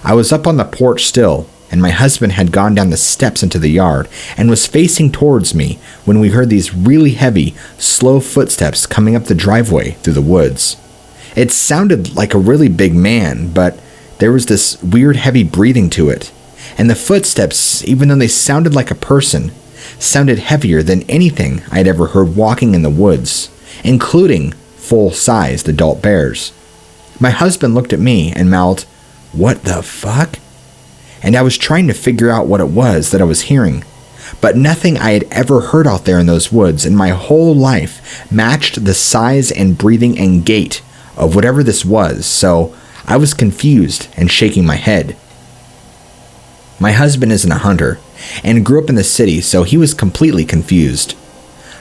Speaker 1: I was up on the porch still, and my husband had gone down the steps into the yard and was facing towards me when we heard these really heavy, slow footsteps coming up the driveway through the woods. It sounded like a really big man, but there was this weird heavy breathing to it, and the footsteps, even though they sounded like a person, sounded heavier than anything I'd ever heard walking in the woods, including full-sized adult bears. My husband looked at me and mouthed, "What the fuck?" And I was trying to figure out what it was that I was hearing, but nothing I had ever heard out there in those woods in my whole life matched the size and breathing and gait of whatever this was, so I was confused and shaking my head. My husband isn't a hunter and grew up in the city, so he was completely confused.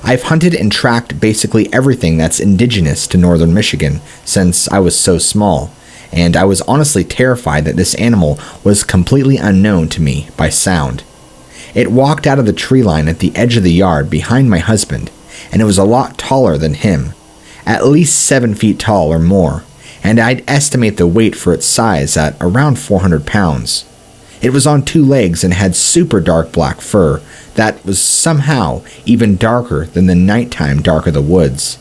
Speaker 1: I've hunted and tracked basically everything that's indigenous to northern Michigan since I was so small, and I was honestly terrified that this animal was completely unknown to me by sound. It walked out of the tree line at the edge of the yard behind my husband, and it was a lot taller than him, at least 7 feet tall or more, and I'd estimate the weight for its size at around 400 pounds. It was on 2 legs and had super dark black fur that was somehow even darker than the nighttime dark of the woods.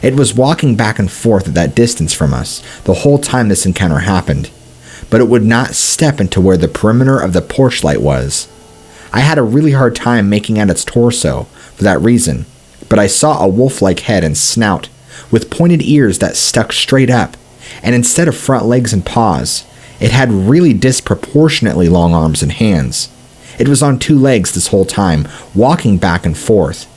Speaker 1: It was walking back and forth at that distance from us the whole time this encounter happened, but it would not step into where the perimeter of the porch light was. I had a really hard time making out its torso for that reason, but I saw a wolf-like head and snout with pointed ears that stuck straight up, and instead of front legs and paws, it had really disproportionately long arms and hands. It was on 2 legs this whole time, walking back and forth.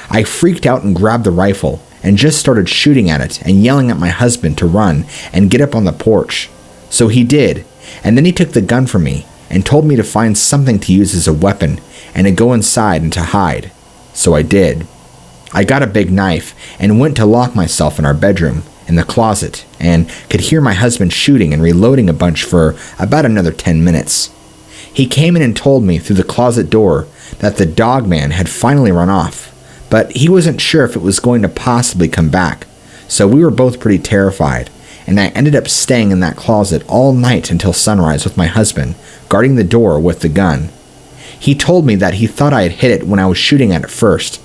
Speaker 1: I freaked out and grabbed the rifle, and just started shooting at it and yelling at my husband to run and get up on the porch. So he did, and then he took the gun from me and told me to find something to use as a weapon and to go inside and to hide. So I did. I got a big knife and went to lock myself in our bedroom, in the closet, and could hear my husband shooting and reloading a bunch for about another 10 minutes. He came in and told me through the closet door that the Dogman had finally run off, but he wasn't sure if it was going to possibly come back, so we were both pretty terrified, and I ended up staying in that closet all night until sunrise with my husband, guarding the door with the gun. He told me that he thought I had hit it when I was shooting at it first,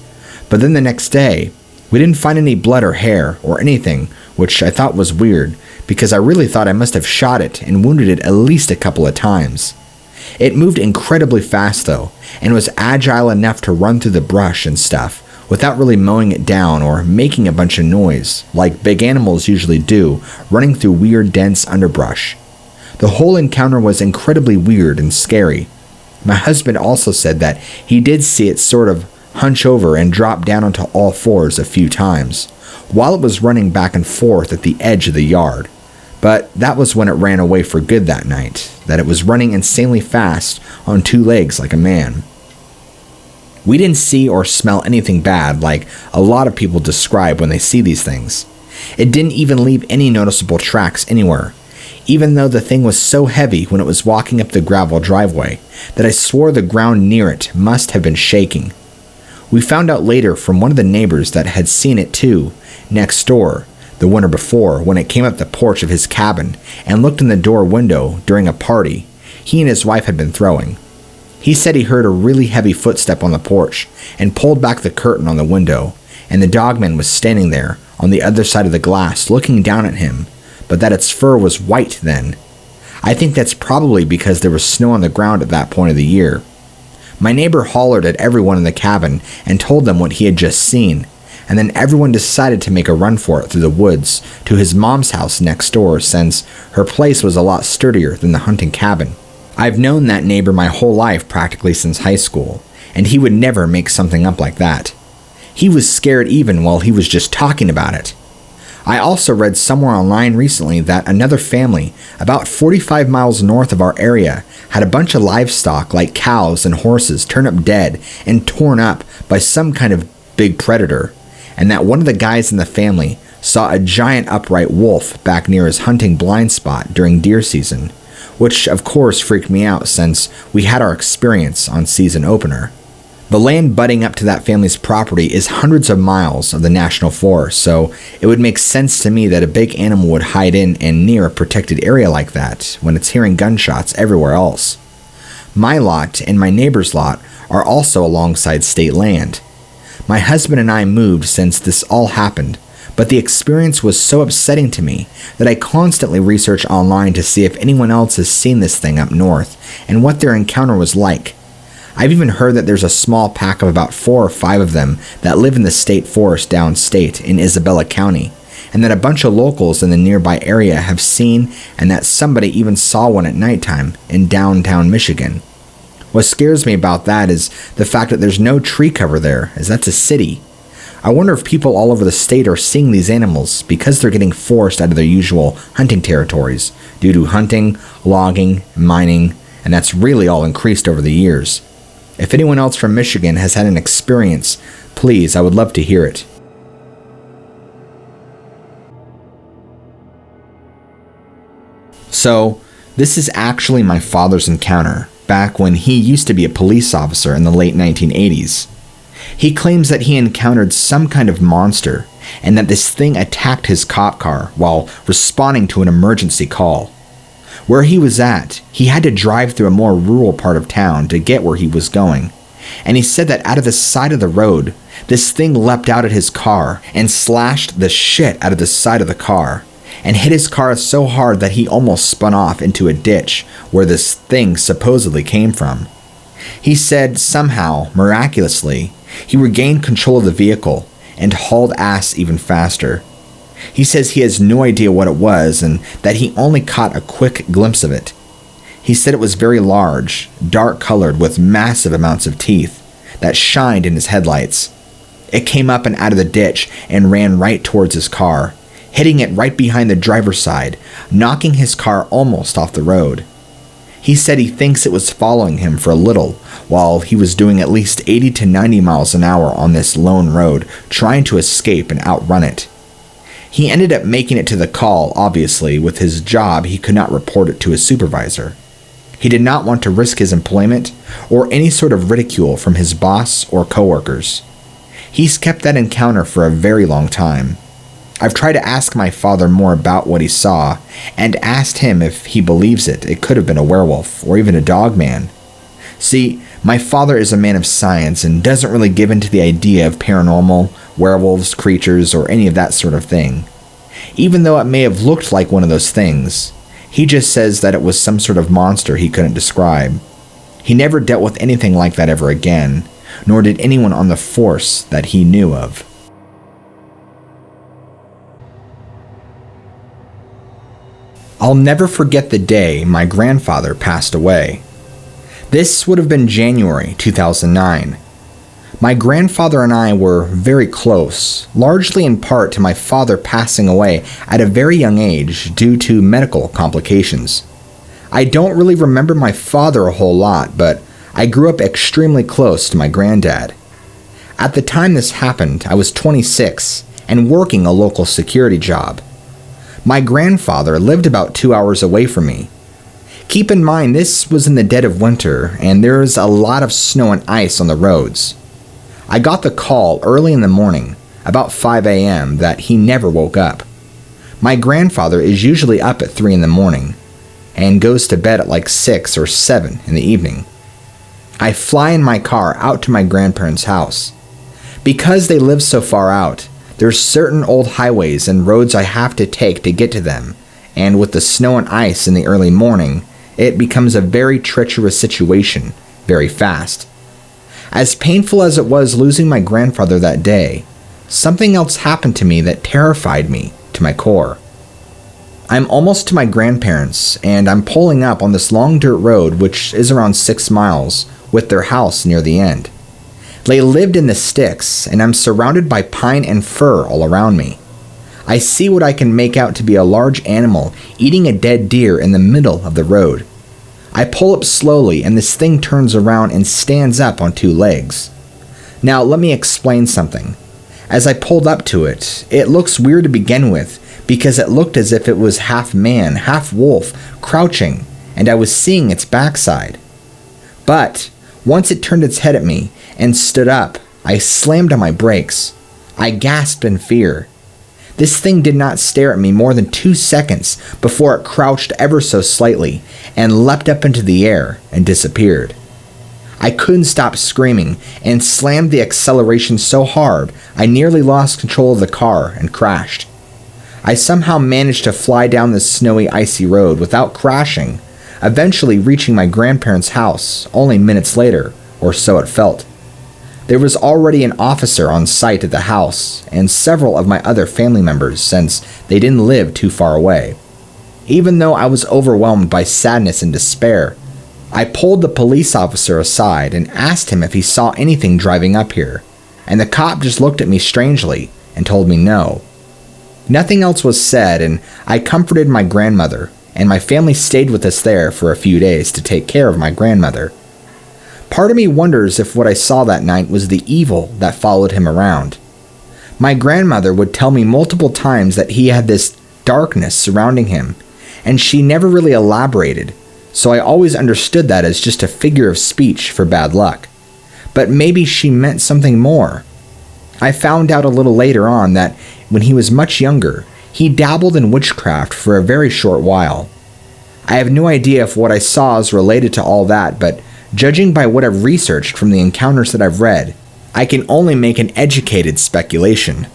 Speaker 1: but then the next day, we didn't find any blood or hair or anything, which I thought was weird, because I really thought I must have shot it and wounded it at least a couple of times. It moved incredibly fast though, and was agile enough to run through the brush and stuff, without really mowing it down or making a bunch of noise, like big animals usually do, running through weird dense underbrush. The whole encounter was incredibly weird and scary. My husband also said that he did see it sort of hunch over and drop down onto all fours a few times, while it was running back and forth at the edge of the yard. But that was when it ran away for good that night, that it was running insanely fast on 2 legs like a man. We didn't see or smell anything bad like a lot of people describe when they see these things. It didn't even leave any noticeable tracks anywhere, even though the thing was so heavy when it was walking up the gravel driveway that I swore the ground near it must have been shaking. We found out later from one of the neighbors that had seen it too, next door, the winter before, when it came up the porch of his cabin and looked in the door window during a party he and his wife had been throwing. He said he heard a really heavy footstep on the porch and pulled back the curtain on the window, and the Dogman was standing there on the other side of the glass looking down at him, but that its fur was white then. I think that's probably because there was snow on the ground at that point of the year. My neighbor hollered at everyone in the cabin and told them what he had just seen, and then everyone decided to make a run for it through the woods to his mom's house next door, since her place was a lot sturdier than the hunting cabin. I've known that neighbor my whole life, practically since high school, and he would never make something up like that. He was scared even while he was just talking about it. I also read somewhere online recently that another family, about 45 miles north of our area, had a bunch of livestock like cows and horses turn up dead and torn up by some kind of big predator, and that one of the guys in the family saw a giant upright wolf back near his hunting blind spot during deer season, which of course freaked me out since we had our experience on season opener. The land butting up to that family's property is hundreds of miles of the national forest, so it would make sense to me that a big animal would hide in and near a protected area like that when it's hearing gunshots everywhere else. My lot and my neighbor's lot are also alongside state land. My husband and I moved since this all happened, but the experience was so upsetting to me that I constantly research online to see if anyone else has seen this thing up north and what their encounter was like. I've even heard that there's a small pack of about 4 or 5 of them that live in the state forest downstate in Isabella County, and that a bunch of locals in the nearby area have seen, and that somebody even saw one at nighttime in downtown Michigan. What scares me about that is the fact that there's no tree cover there, as that's a city. I wonder if people all over the state are seeing these animals because they're getting forced out of their usual hunting territories due to hunting, logging, mining, and that's really all increased over the years. If anyone else from Michigan has had an experience, please, I would love to hear it. So, this is actually my father's encounter, back when he used to be a police officer in the late 1980s. He claims that he encountered some kind of monster, and that this thing attacked his cop car while responding to an emergency call. Where he was at, he had to drive through a more rural part of town to get where he was going, and he said that out of the side of the road, this thing leapt out at his car and slashed the shit out of the side of the car, and hit his car so hard that he almost spun off into a ditch where this thing supposedly came from. He said somehow, miraculously, he regained control of the vehicle and hauled ass even faster. He says he has no idea what it was and that he only caught a quick glimpse of it. He said it was very large, dark colored with massive amounts of teeth that shined in his headlights. It came up and out of the ditch and ran right towards his car, hitting it right behind the driver's side, knocking his car almost off the road. He said he thinks it was following him for a little while he was doing at least 80 to 90 miles an hour on this lone road, trying to escape and outrun it. He ended up making it to the call, obviously. With his job, he could not report it to his supervisor. He did not want to risk his employment or any sort of ridicule from his boss or coworkers. He's kept that encounter for a very long time. I've tried to ask my father more about what he saw, and asked him if he believes it could have been a werewolf or even a dogman. See, my father is a man of science and doesn't really give in to the idea of paranormal, werewolves, creatures, or any of that sort of thing. Even though it may have looked like one of those things, he just says that it was some sort of monster he couldn't describe. He never dealt with anything like that ever again, nor did anyone on the force that he knew of. I'll never forget the day my grandfather passed away. This would have been January 2009. My grandfather and I were very close, largely in part to my father passing away at a very young age due to medical complications. I don't really remember my father a whole lot, but I grew up extremely close to my granddad. At the time this happened, I was 26 and working a local security job. My grandfather lived about 2 hours away from me. Keep in mind, this was in the dead of winter, and there's a lot of snow and ice on the roads. I got the call early in the morning, about 5 a.m., that he never woke up. My grandfather is usually up at 3 in the morning, and goes to bed at like 6 or 7 in the evening. I fly in my car out to my grandparents' house. Because they live so far out, there's certain old highways and roads I have to take to get to them, and with the snow and ice in the early morning, it becomes a very treacherous situation, very fast. As painful as it was losing my grandfather that day, something else happened to me that terrified me to my core. I'm almost to my grandparents, and I'm pulling up on this long dirt road, which is around 6 miles, with their house near the end. They lived in the sticks, and I'm surrounded by pine and fir all around me. I see what I can make out to be a large animal eating a dead deer in the middle of the road. I pull up slowly, and this thing turns around and stands up on 2 legs. Now, let me explain something. As I pulled up to it, it looks weird to begin with, because it looked as if it was half man, half wolf, crouching, and I was seeing its backside. But once it turned its head at me and stood up, I slammed on my brakes. I gasped in fear. This thing did not stare at me more than 2 seconds before it crouched ever so slightly and leapt up into the air and disappeared. I couldn't stop screaming and slammed the acceleration so hard I nearly lost control of the car and crashed. I somehow managed to fly down this snowy, icy road without crashing, eventually reaching my grandparents' house only minutes later, or so it felt. There was already an officer on site at the house and several of my other family members since they didn't live too far away. Even though I was overwhelmed by sadness and despair, I pulled the police officer aside and asked him if he saw anything driving up here, and the cop just looked at me strangely and told me no. Nothing else was said, and I comforted my grandmother, and my family stayed with us there for a few days to take care of my grandmother. Part of me wonders if what I saw that night was the evil that followed him around. My grandmother would tell me multiple times that he had this darkness surrounding him, and she never really elaborated, so I always understood that as just a figure of speech for bad luck. But maybe she meant something more. I found out a little later on that when he was much younger, he dabbled in witchcraft for a very short while. I have no idea if what I saw is related to all that, but judging by what I've researched from the encounters that I've read, I can only make an educated speculation.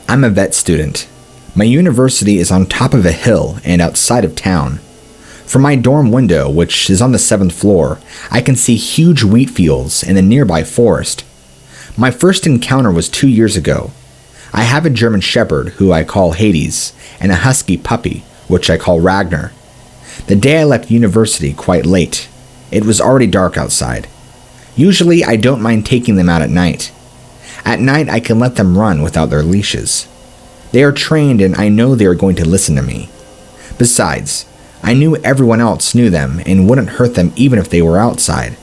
Speaker 1: I'm a vet student. My university is on top of a hill and outside of town. From my dorm window, which is on the 7th floor, I can see huge wheat fields and a nearby forest. My first encounter was 2 years ago. I have a German Shepherd, who I call Hades, and a husky puppy, which I call Ragnar. The day I left university quite late. It was already dark outside. Usually I don't mind taking them out at night. At night I can let them run without their leashes. They are trained and I know they are going to listen to me. Besides, I knew everyone else knew them and wouldn't hurt them even if they were outside.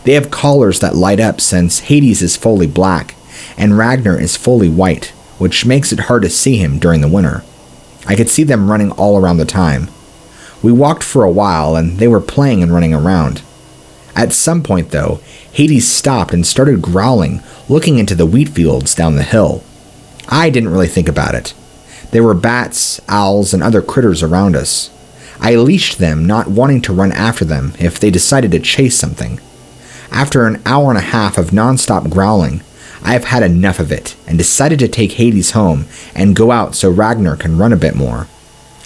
Speaker 1: They have collars that light up since Hades is fully black and Ragnar is fully white, which makes it hard to see him during the winter. I could see them running all around the time. We walked for a while and they were playing and running around. At some point though, Hades stopped and started growling, looking into the wheat fields down the hill. I didn't really think about it. There were bats, owls, and other critters around us. I leashed them, not wanting to run after them if they decided to chase something. After an hour and a half of non-stop growling, I have had enough of it and decided to take Hades home and go out so Ragnar can run a bit more.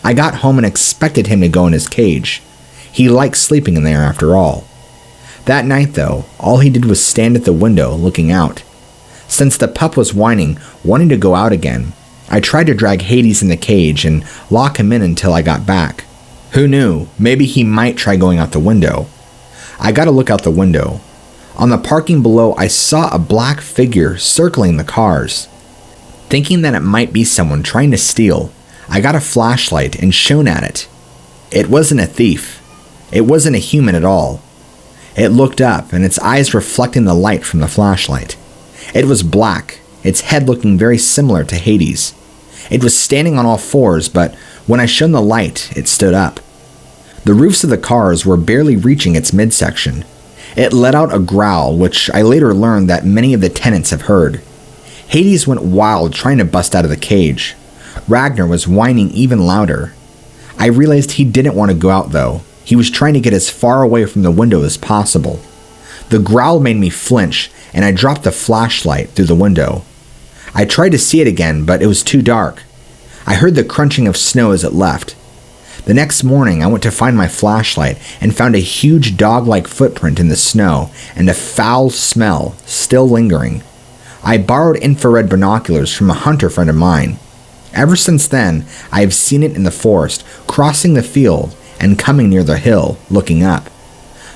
Speaker 1: I got home and expected him to go in his cage. He likes sleeping in there after all. That night though, all he did was stand at the window looking out. Since the pup was whining, wanting to go out again, I tried to drag Hades in the cage and lock him in until I got back. Who knew, maybe he might try going out the window. I got to look out the window. On the parking below, I saw a black figure circling the cars. Thinking that it might be someone trying to steal, I got a flashlight and shone at it. It wasn't a thief. It wasn't a human at all. It looked up, and its eyes reflecting the light from the flashlight. It was black, its head looking very similar to Hades. It was standing on all fours, but when I shone the light, it stood up. The roofs of the cars were barely reaching its midsection. It let out a growl, which I later learned that many of the tenants have heard. Hades went wild trying to bust out of the cage. Ragnar was whining even louder. I realized he didn't want to go out though. He was trying to get as far away from the window as possible. The growl made me flinch, and I dropped the flashlight through the window. I tried to see it again, but it was too dark. I heard the crunching of snow as it left. The next morning, I went to find my flashlight and found a huge dog-like footprint in the snow and a foul smell still lingering. I borrowed infrared binoculars from a hunter friend of mine. Ever since then, I have seen it in the forest, crossing the field, and coming near the hill, looking up.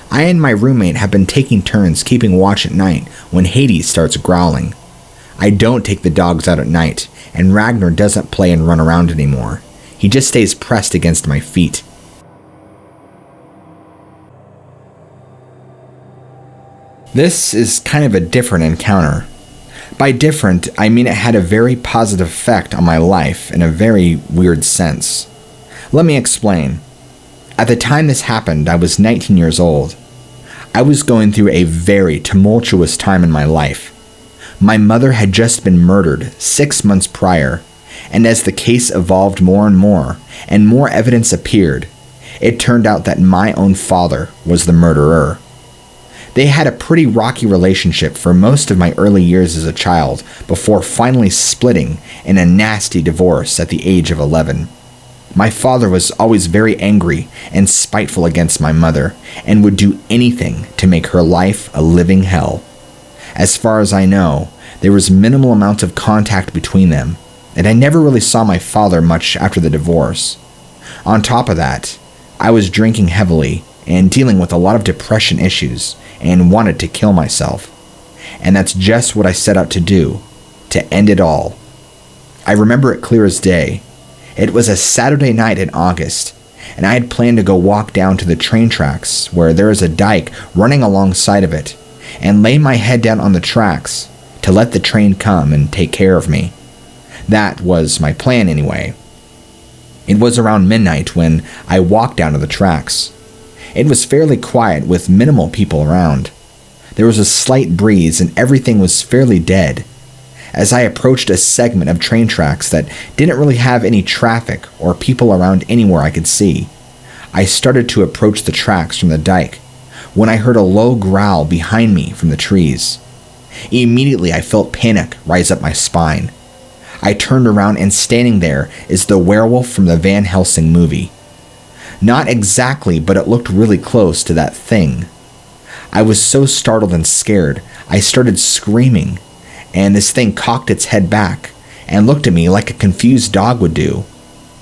Speaker 1: I and my roommate have been taking turns keeping watch at night when Hades starts growling. I don't take the dogs out at night, and Ragnar doesn't play and run around anymore. He just stays pressed against my feet. This is kind of a different encounter. By different, I mean it had a very positive effect on my life in a very weird sense. Let me explain. At the time this happened, I was 19 years old. I was going through a very tumultuous time in my life. My mother had just been murdered 6 months prior, and as the case evolved more and more evidence appeared, it turned out that my own father was the murderer. They had a pretty rocky relationship for most of my early years as a child before finally splitting in a nasty divorce at the age of 11. My father was always very angry and spiteful against my mother and would do anything to make her life a living hell. As far as I know, there was minimal amounts of contact between them, and I never really saw my father much after the divorce. On top of that, I was drinking heavily and dealing with a lot of depression issues and wanted to kill myself. And that's just what I set out to do, to end it all. I remember it clear as day. It was a Saturday night in August, and I had planned to go walk down to the train tracks where there is a dike running alongside of it, and lay my head down on the tracks to let the train come and take care of me. That was my plan anyway. It was around midnight when I walked down to the tracks. It was fairly quiet with minimal people around. There was a slight breeze and everything was fairly dead. As I approached a segment of train tracks that didn't really have any traffic or people around anywhere I could see, I started to approach the tracks from the dike when I heard a low growl behind me from the trees. Immediately I felt panic rise up my spine. I turned around and standing there is the werewolf from the Van Helsing movie. Not exactly, but it looked really close to that thing. I was so startled and scared, I started screaming, and this thing cocked its head back and looked at me like a confused dog would do.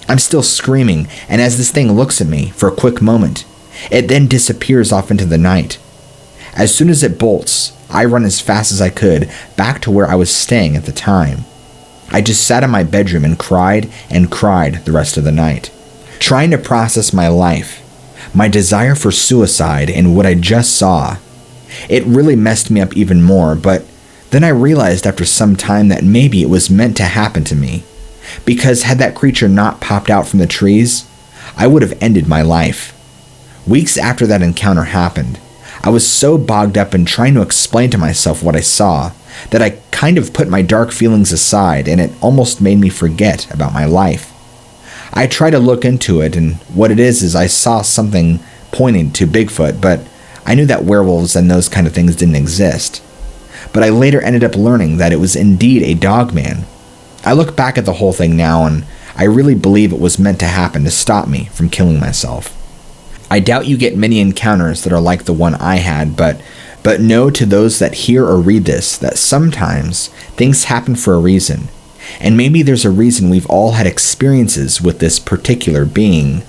Speaker 1: I'm still screaming, and as this thing looks at me for a quick moment, it then disappears off into the night. As soon as it bolts, I run as fast as I could back to where I was staying at the time. I just sat in my bedroom and cried the rest of the night, trying to process my life, my desire for suicide, and what I just saw. It really messed me up even more, but then I realized after some time that maybe it was meant to happen to me, because had that creature not popped out from the trees, I would have ended my life. Weeks after that encounter happened, I was so bogged up in trying to explain to myself what I saw that I kind of put my dark feelings aside, and it almost made me forget about my life. I tried to look into it, and what it is I saw something pointing to Bigfoot, but I knew that werewolves and those kind of things didn't exist. But I later ended up learning that it was indeed a dogman. I look back at the whole thing now, and I really believe it was meant to happen to stop me from killing myself. I doubt you get many encounters that are like the one I had, but know to those that hear or read this that sometimes things happen for a reason. And maybe there's a reason we've all had experiences with this particular being.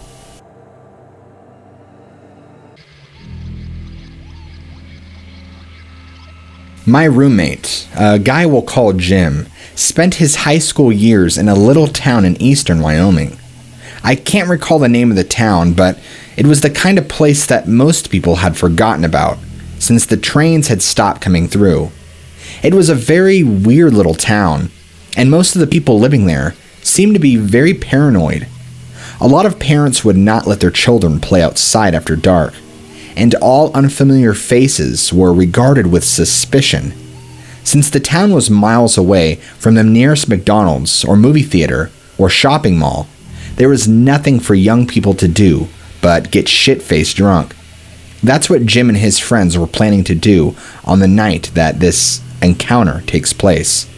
Speaker 1: My roommate, a guy we'll call Jim, spent his high school years in a little town in eastern Wyoming. I can't recall the name of the town, but it was the kind of place that most people had forgotten about, since the trains had stopped coming through. It was a very weird little town, and most of the people living there seemed to be very paranoid. A lot of parents would not let their children play outside after dark, and all unfamiliar faces were regarded with suspicion. Since the town was miles away from the nearest McDonald's or movie theater or shopping mall, there was nothing for young people to do but get shit-faced drunk. That's what Jim and his friends were planning to do on the night that this encounter takes place.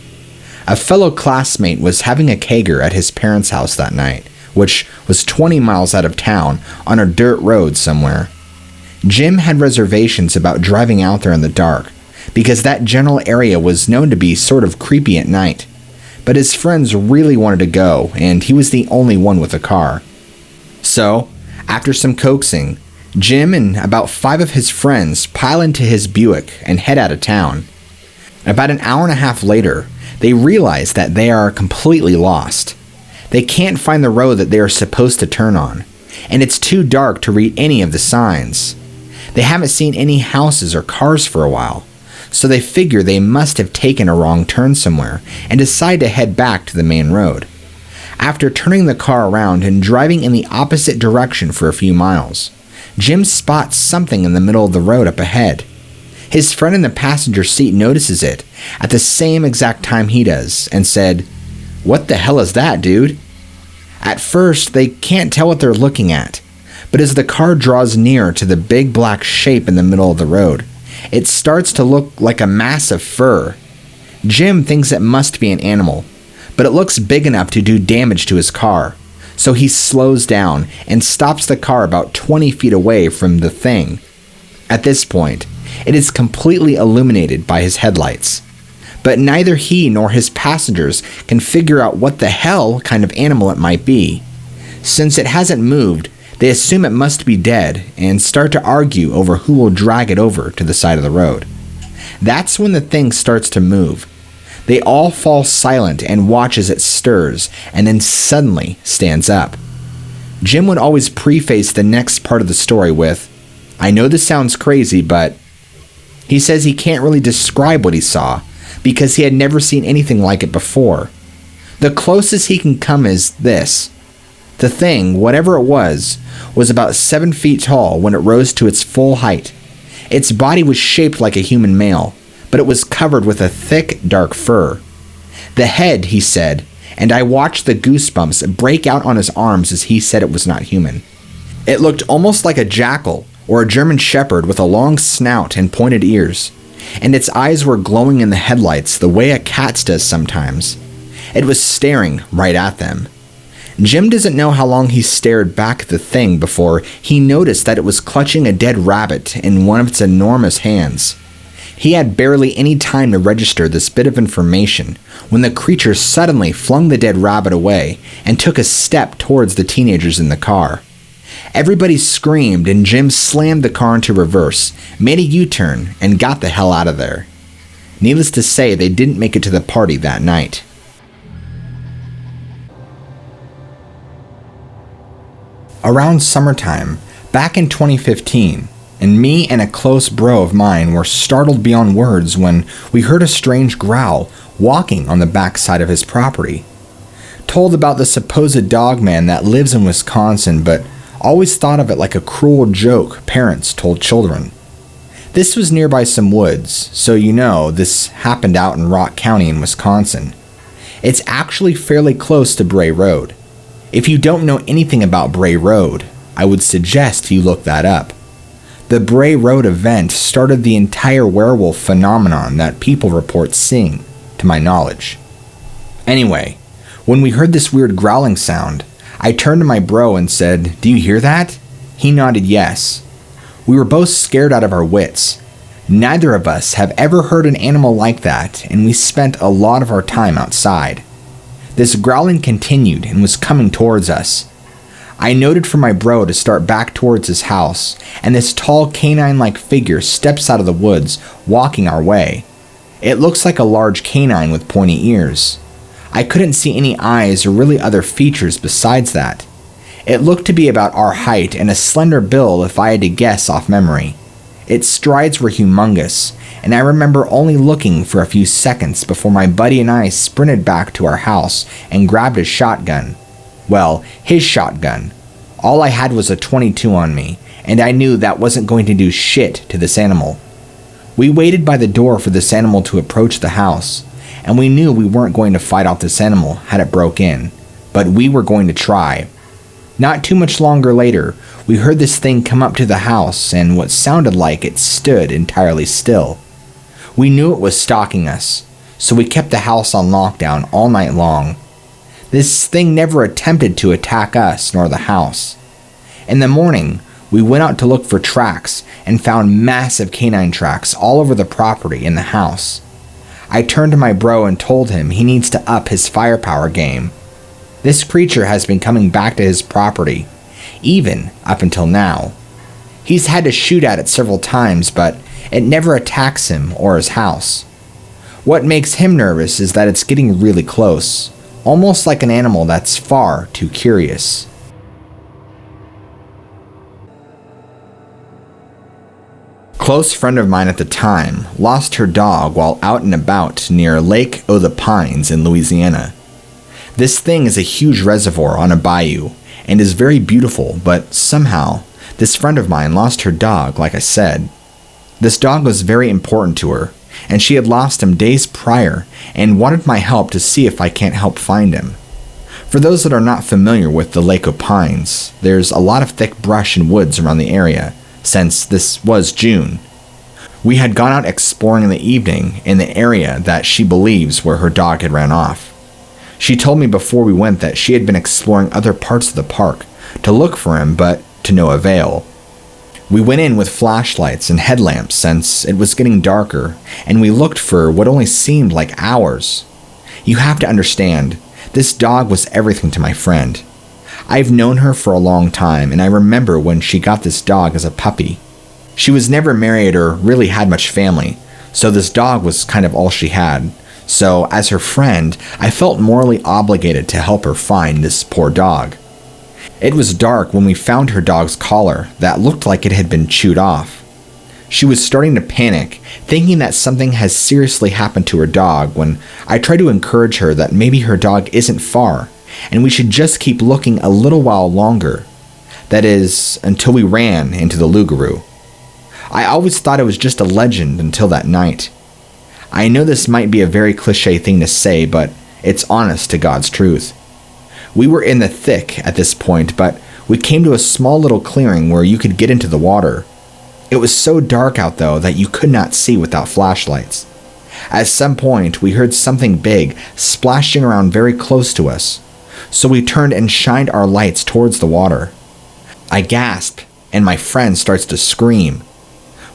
Speaker 1: A fellow classmate was having a kegger at his parents' house that night, which was 20 miles out of town on a dirt road somewhere. Jim had reservations about driving out there in the dark, because that general area was known to be sort of creepy at night. But his friends really wanted to go, and he was the only one with a car. So, after some coaxing, Jim and about 5 of his friends pile into his Buick and head out of town. About an hour and a half later, they realize that they are completely lost. They can't find the road that they are supposed to turn on, and it's too dark to read any of the signs. They haven't seen any houses or cars for a while, so they figure they must have taken a wrong turn somewhere and decide to head back to the main road. After turning the car around and driving in the opposite direction for a few miles, Jim spots something in the middle of the road up ahead. His friend in the passenger seat notices it at the same exact time he does and said, "What the hell is that, dude?" At first, they can't tell what they're looking at, but as the car draws near to the big black shape in the middle of the road, it starts to look like a mass of fur. Jim thinks it must be an animal, but it looks big enough to do damage to his car, so he slows down and stops the car about 20 feet away from the thing. At this point, it is completely illuminated by his headlights, but neither he nor his passengers can figure out what the hell kind of animal it might be. Since it hasn't moved, they assume it must be dead and start to argue over who will drag it over to the side of the road. That's when the thing starts to move. They all fall silent and watch as it stirs and then suddenly stands up. Jim would always preface the next part of the story with, "I know this sounds crazy, but..." He says he can't really describe what he saw because he had never seen anything like it before. The closest he can come is this. The thing, whatever it was about 7 feet tall when it rose to its full height. Its body was shaped like a human male, but it was covered with a thick, dark fur. The head, he said, and I watched the goosebumps break out on his arms as he said it was not human. It looked almost like a jackal or a German shepherd with a long snout and pointed ears, and its eyes were glowing in the headlights the way a cat's does sometimes. It was staring right at them. Jim doesn't know how long he stared back at the thing before he noticed that it was clutching a dead rabbit in one of its enormous hands. He had barely any time to register this bit of information when the creature suddenly flung the dead rabbit away and took a step towards the teenagers in the car. Everybody screamed and Jim slammed the car into reverse, made a U-turn, and got the hell out of there. Needless to say, they didn't make it to the party that night. Around summertime, back in 2015, and me and a close bro of mine were startled beyond words when we heard a strange growl walking on the backside of his property. Told about the supposed Dogman that lives in Wisconsin, but always thought of it like a cruel joke parents told children. This was nearby some woods, so this happened out in Rock County in Wisconsin. It's actually fairly close to Bray Road. If you don't know anything about Bray Road, I would suggest you look that up. The Bray Road event started the entire werewolf phenomenon that people report seeing, to my knowledge. Anyway, when we heard this weird growling sound, I turned to my bro and said, "Do you hear that?" He nodded yes. We were both scared out of our wits. Neither of us have ever heard an animal like that, and we spent a lot of our time outside. This growling continued and was coming towards us. I noted for my bro to start back towards his house, and this tall canine-like figure steps out of the woods, walking our way. It looks like a large canine with pointy ears. I couldn't see any eyes or really other features besides that. It looked to be about our height and a slender build if I had to guess off memory. Its strides were humongous, and I remember only looking for a few seconds before my buddy and I sprinted back to our house and grabbed a shotgun. Well, his shotgun. All I had was a .22 on me, and I knew that wasn't going to do shit to this animal. We waited by the door for this animal to approach the house, and we knew we weren't going to fight off this animal had it broke in, but we were going to try. Not too much longer later, we heard this thing come up to the house, and what sounded like it stood entirely still. We knew it was stalking us, so we kept the house on lockdown all night long. This thing never attempted to attack us nor the house. In the morning, we went out to look for tracks and found massive canine tracks all over the property and the house. I turned to my bro and told him he needs to up his firepower game. This creature has been coming back to his property, even up until now. He's had to shoot at it several times, but it never attacks him or his house. What makes him nervous is that it's getting really close, almost like an animal that's far too curious. Close friend of mine at the time lost her dog while out and about near Lake O' in Louisiana. This thing is a huge reservoir on a bayou and is very beautiful, but somehow this friend of mine lost her dog, like I said. This dog was very important to her, and she had lost him days prior and wanted my help to see if I can't help find him. For those that are not familiar with the Lake O' there's a lot of thick brush and woods around the area, since this was June. We had gone out exploring in the evening in the area that she believes where her dog had ran off. She told me before we went that she had been exploring other parts of the park to look for him, but to no avail. We went in with flashlights and headlamps since it was getting darker, and we looked for what only seemed like hours. You have to understand, this dog was everything to my friend. I've known her for a long time, and I remember when she got this dog as a puppy. She was never married or really had much family, so this dog was kind of all she had. So, as her friend, I felt morally obligated to help her find this poor dog. It was dark when we found her dog's collar that looked like it had been chewed off. She was starting to panic, thinking that something has seriously happened to her dog, when I tried to encourage her that maybe her dog isn't far, and we should just keep looking a little while longer. That is, until we ran into the loup-garou. I always thought it was just a legend until that night. I know this might be a very cliche thing to say, but it's honest to God's truth. We were in the thick at this point, but we came to a small little clearing where you could get into the water. It was so dark out though that you could not see without flashlights. At some point, we heard something big splashing around very close to us, so we turned and shined our lights towards the water. I gasped, and my friend starts to scream.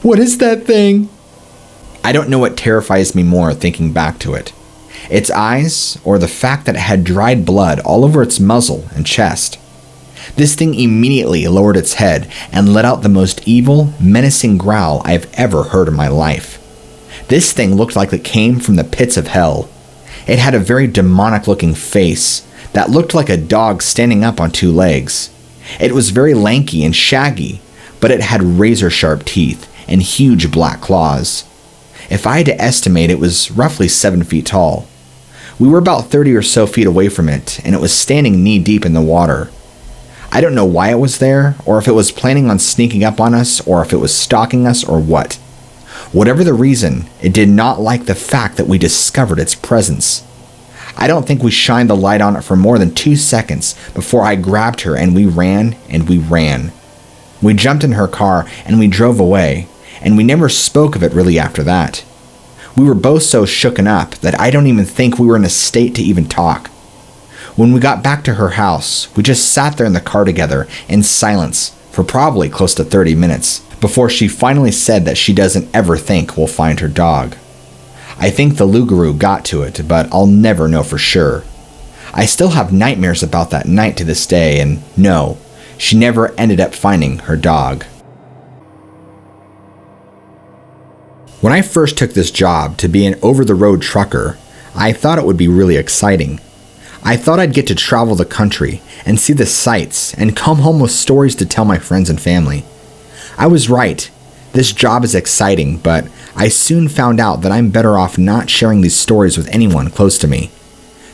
Speaker 1: "What is that thing?" I don't know what terrifies me more thinking back to it. Its eyes, or the fact that it had dried blood all over its muzzle and chest. This thing immediately lowered its head and let out the most evil, menacing growl I've ever heard in my life. This thing looked like it came from the pits of hell. It had a very demonic-looking face that looked like a dog standing up on two legs. It was very lanky and shaggy, but it had razor-sharp teeth and huge black claws. If I had to estimate, it was roughly 7 feet tall. We were about 30 or so feet away from it, and it was standing knee-deep in the water. I don't know why it was there, or if it was planning on sneaking up on us, or if it was stalking us, or what. Whatever the reason, it did not like the fact that we discovered its presence. I don't think we shined the light on it for more than 2 seconds before I grabbed her and we ran and we ran. We jumped in her car and we drove away, and we never spoke of it really after that. We were both so shooken up that I don't even think we were in a state to even talk. When we got back to her house, we just sat there in the car together in silence for probably close to 30 minutes before she finally said that she doesn't ever think we'll find her dog. I think the loup-garou got to it, but I'll never know for sure. I still have nightmares about that night to this day, and no, she never ended up finding her dog. When I first took this job to be an over-the-road trucker, I thought it would be really exciting. I thought I'd get to travel the country and see the sights and come home with stories to tell my friends and family. I was right. This job is exciting, but I soon found out that I'm better off not sharing these stories with anyone close to me.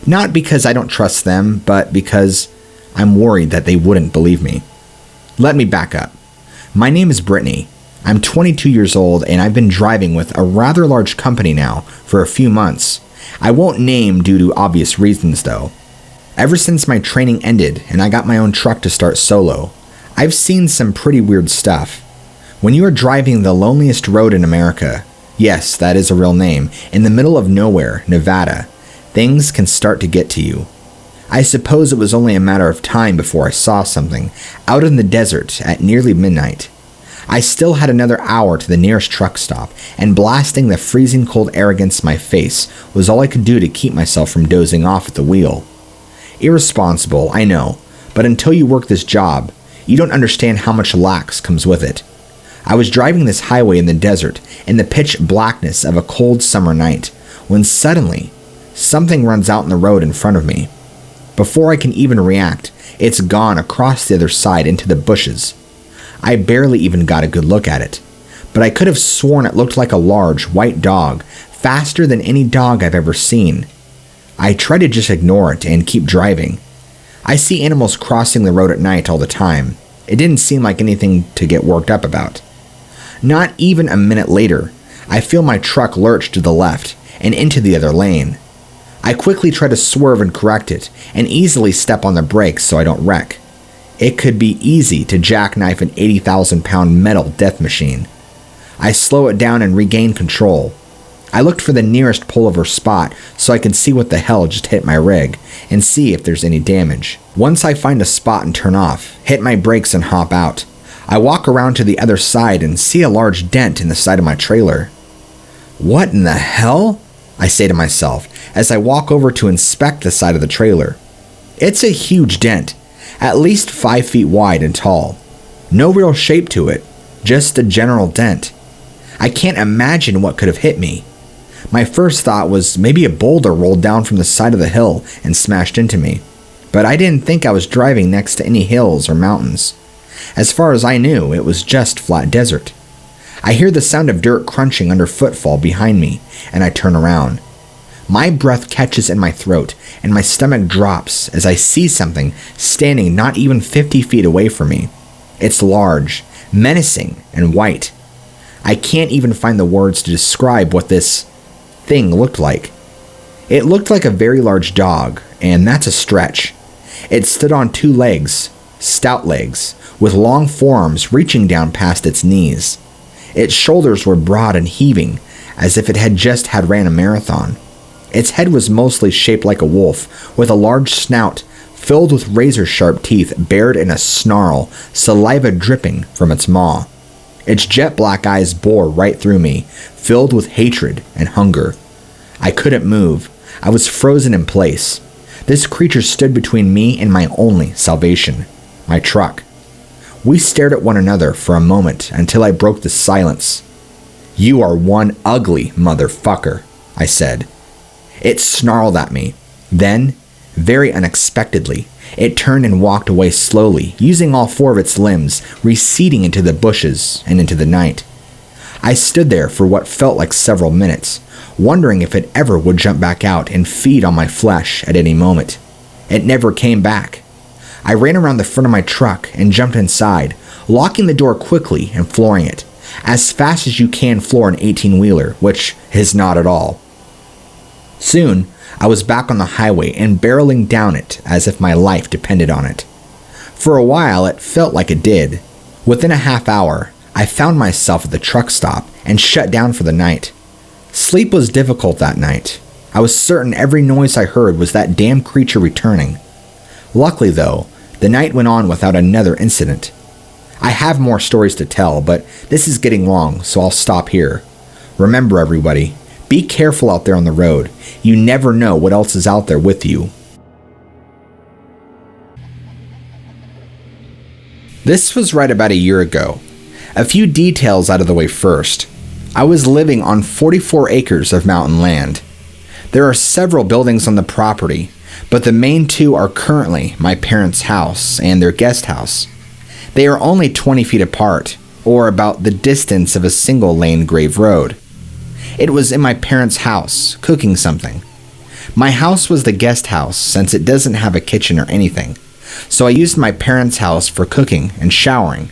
Speaker 1: Not because I don't trust them, but because I'm worried that they wouldn't believe me. Let me back up. My name is Brittany. I'm 22 years old, and I've been driving with a rather large company now for a few months. I won't name due to obvious reasons though. Ever since my training ended and I got my own truck to start solo, I've seen some pretty weird stuff. When you are driving the loneliest road in America, yes, that is a real name, in the middle of nowhere, Nevada, things can start to get to you. I suppose it was only a matter of time before I saw something out in the desert at nearly midnight. I still had another hour to the nearest truck stop, and blasting the freezing cold air against my face was all I could do to keep myself from dozing off at the wheel. Irresponsible, I know, but until you work this job, you don't understand how much lax comes with it. I was driving this highway in the desert in the pitch blackness of a cold summer night, when suddenly, something runs out in the road in front of me. Before I can even react, it's gone across the other side into the bushes. I barely even got a good look at it, but I could have sworn it looked like a large white dog, faster than any dog I've ever seen. I try to just ignore it and keep driving. I see animals crossing the road at night all the time. It didn't seem like anything to get worked up about. Not even a minute later, I feel my truck lurch to the left and into the other lane. I quickly try to swerve and correct it, and easily step on the brakes so I don't wreck. It could be easy to jackknife an 80,000-pound metal death machine. I slow it down and regain control. I looked for the nearest pullover spot so I can see what the hell just hit my rig, and see if there's any damage. Once I find a spot and turn off, hit my brakes and hop out. I walk around to the other side and see a large dent in the side of my trailer. What in the hell? I say to myself as I walk over to inspect the side of the trailer. It's a huge dent, at least 5 feet wide and tall. No real shape to it, just a general dent. I can't imagine what could have hit me. My first thought was maybe a boulder rolled down from the side of the hill and smashed into me, but I didn't think I was driving next to any hills or mountains. As far as I knew, it was just flat desert. I hear the sound of dirt crunching under footfall behind me, and I turn around. My breath catches in my throat, and my stomach drops as I see something standing not even 50 feet away from me. It's large, menacing, and white. I can't even find the words to describe what this thing looked like. It looked like a very large dog, and that's a stretch. It stood on 2 legs, stout legs, with long forearms reaching down past its knees. Its shoulders were broad and heaving, as if it had just ran a marathon. Its head was mostly shaped like a wolf, with a large snout filled with razor-sharp teeth bared in a snarl, saliva dripping from its maw. Its jet-black eyes bore right through me, filled with hatred and hunger. I couldn't move. I was frozen in place. This creature stood between me and my only salvation, my truck. We stared at one another for a moment until I broke the silence. "You are one ugly motherfucker," I said. It snarled at me. Then, very unexpectedly, it turned and walked away slowly, using all 4 of its limbs, receding into the bushes and into the night. I stood there for what felt like several minutes, wondering if it ever would jump back out and feed on my flesh at any moment. It never came back. I ran around the front of my truck and jumped inside, locking the door quickly and flooring it, as fast as you can floor an 18-wheeler, which is not at all. Soon, I was back on the highway and barreling down it as if my life depended on it. For a while, it felt like it did. Within a half hour, I found myself at the truck stop and shut down for the night. Sleep was difficult that night. I was certain every noise I heard was that damn creature returning. Luckily, though, the night went on without another incident. I have more stories to tell, but this is getting long, so I'll stop here. Remember, everybody, be careful out there on the road. You never know what else is out there with you. This was right about a year ago. A few details out of the way first. I was living on 44 acres of mountain land. There are several buildings on the property, but the main 2 are currently my parents' house and their guest house. They are only 20 feet apart, or about the distance of a single-lane grave road. It was in my parents' house, cooking something. My house was the guest house since it doesn't have a kitchen or anything, so I used my parents' house for cooking and showering.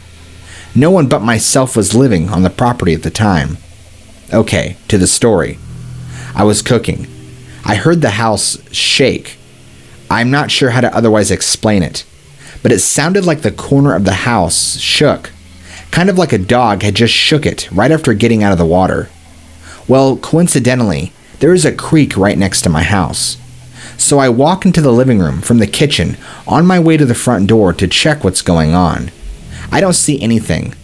Speaker 1: No one but myself was living on the property at the time. Okay, to the story. I was cooking. I heard the house shake. I'm not sure how to otherwise explain it, but it sounded like the corner of the house shook, kind of like a dog had just shook it right after getting out of the water. Well, coincidentally, there is a creek right next to my house. So I walk into the living room from the kitchen on my way to the front door to check what's going on. I don't see anything.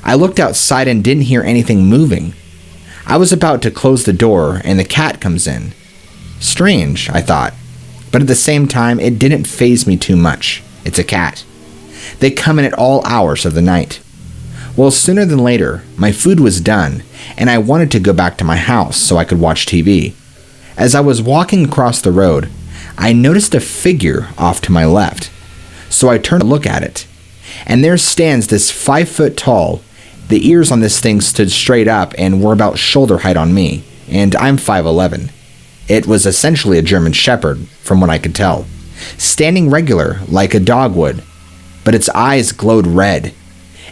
Speaker 1: I looked outside and didn't hear anything moving. I was about to close the door and the cat comes in. Strange, I thought, but at the same time, it didn't faze me too much. It's a cat. They come in at all hours of the night. Well, sooner than later, my food was done, and I wanted to go back to my house so I could watch TV. As I was walking across the road, I noticed a figure off to my left. So I turned to look at it, and there stands this 5 foot tall. The ears on this thing stood straight up and were about shoulder height on me, and I'm 5'11". It was essentially a German Shepherd, from what I could tell, standing regular like a dog would, but its eyes glowed red.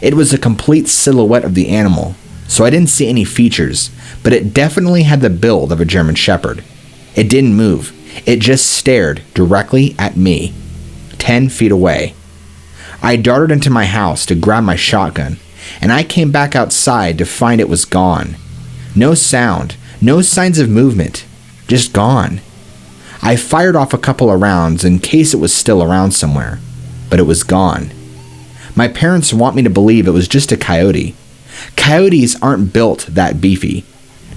Speaker 1: It was a complete silhouette of the animal, so I didn't see any features, but it definitely had the build of a German Shepherd. It didn't move. It just stared directly at me, 10 feet away. I darted into my house to grab my shotgun, and I came back outside to find it was gone. No sound, no signs of movement, just gone. I fired off a couple of rounds in case it was still around somewhere, but it was gone. My parents want me to believe it was just a coyote. Coyotes aren't built that beefy.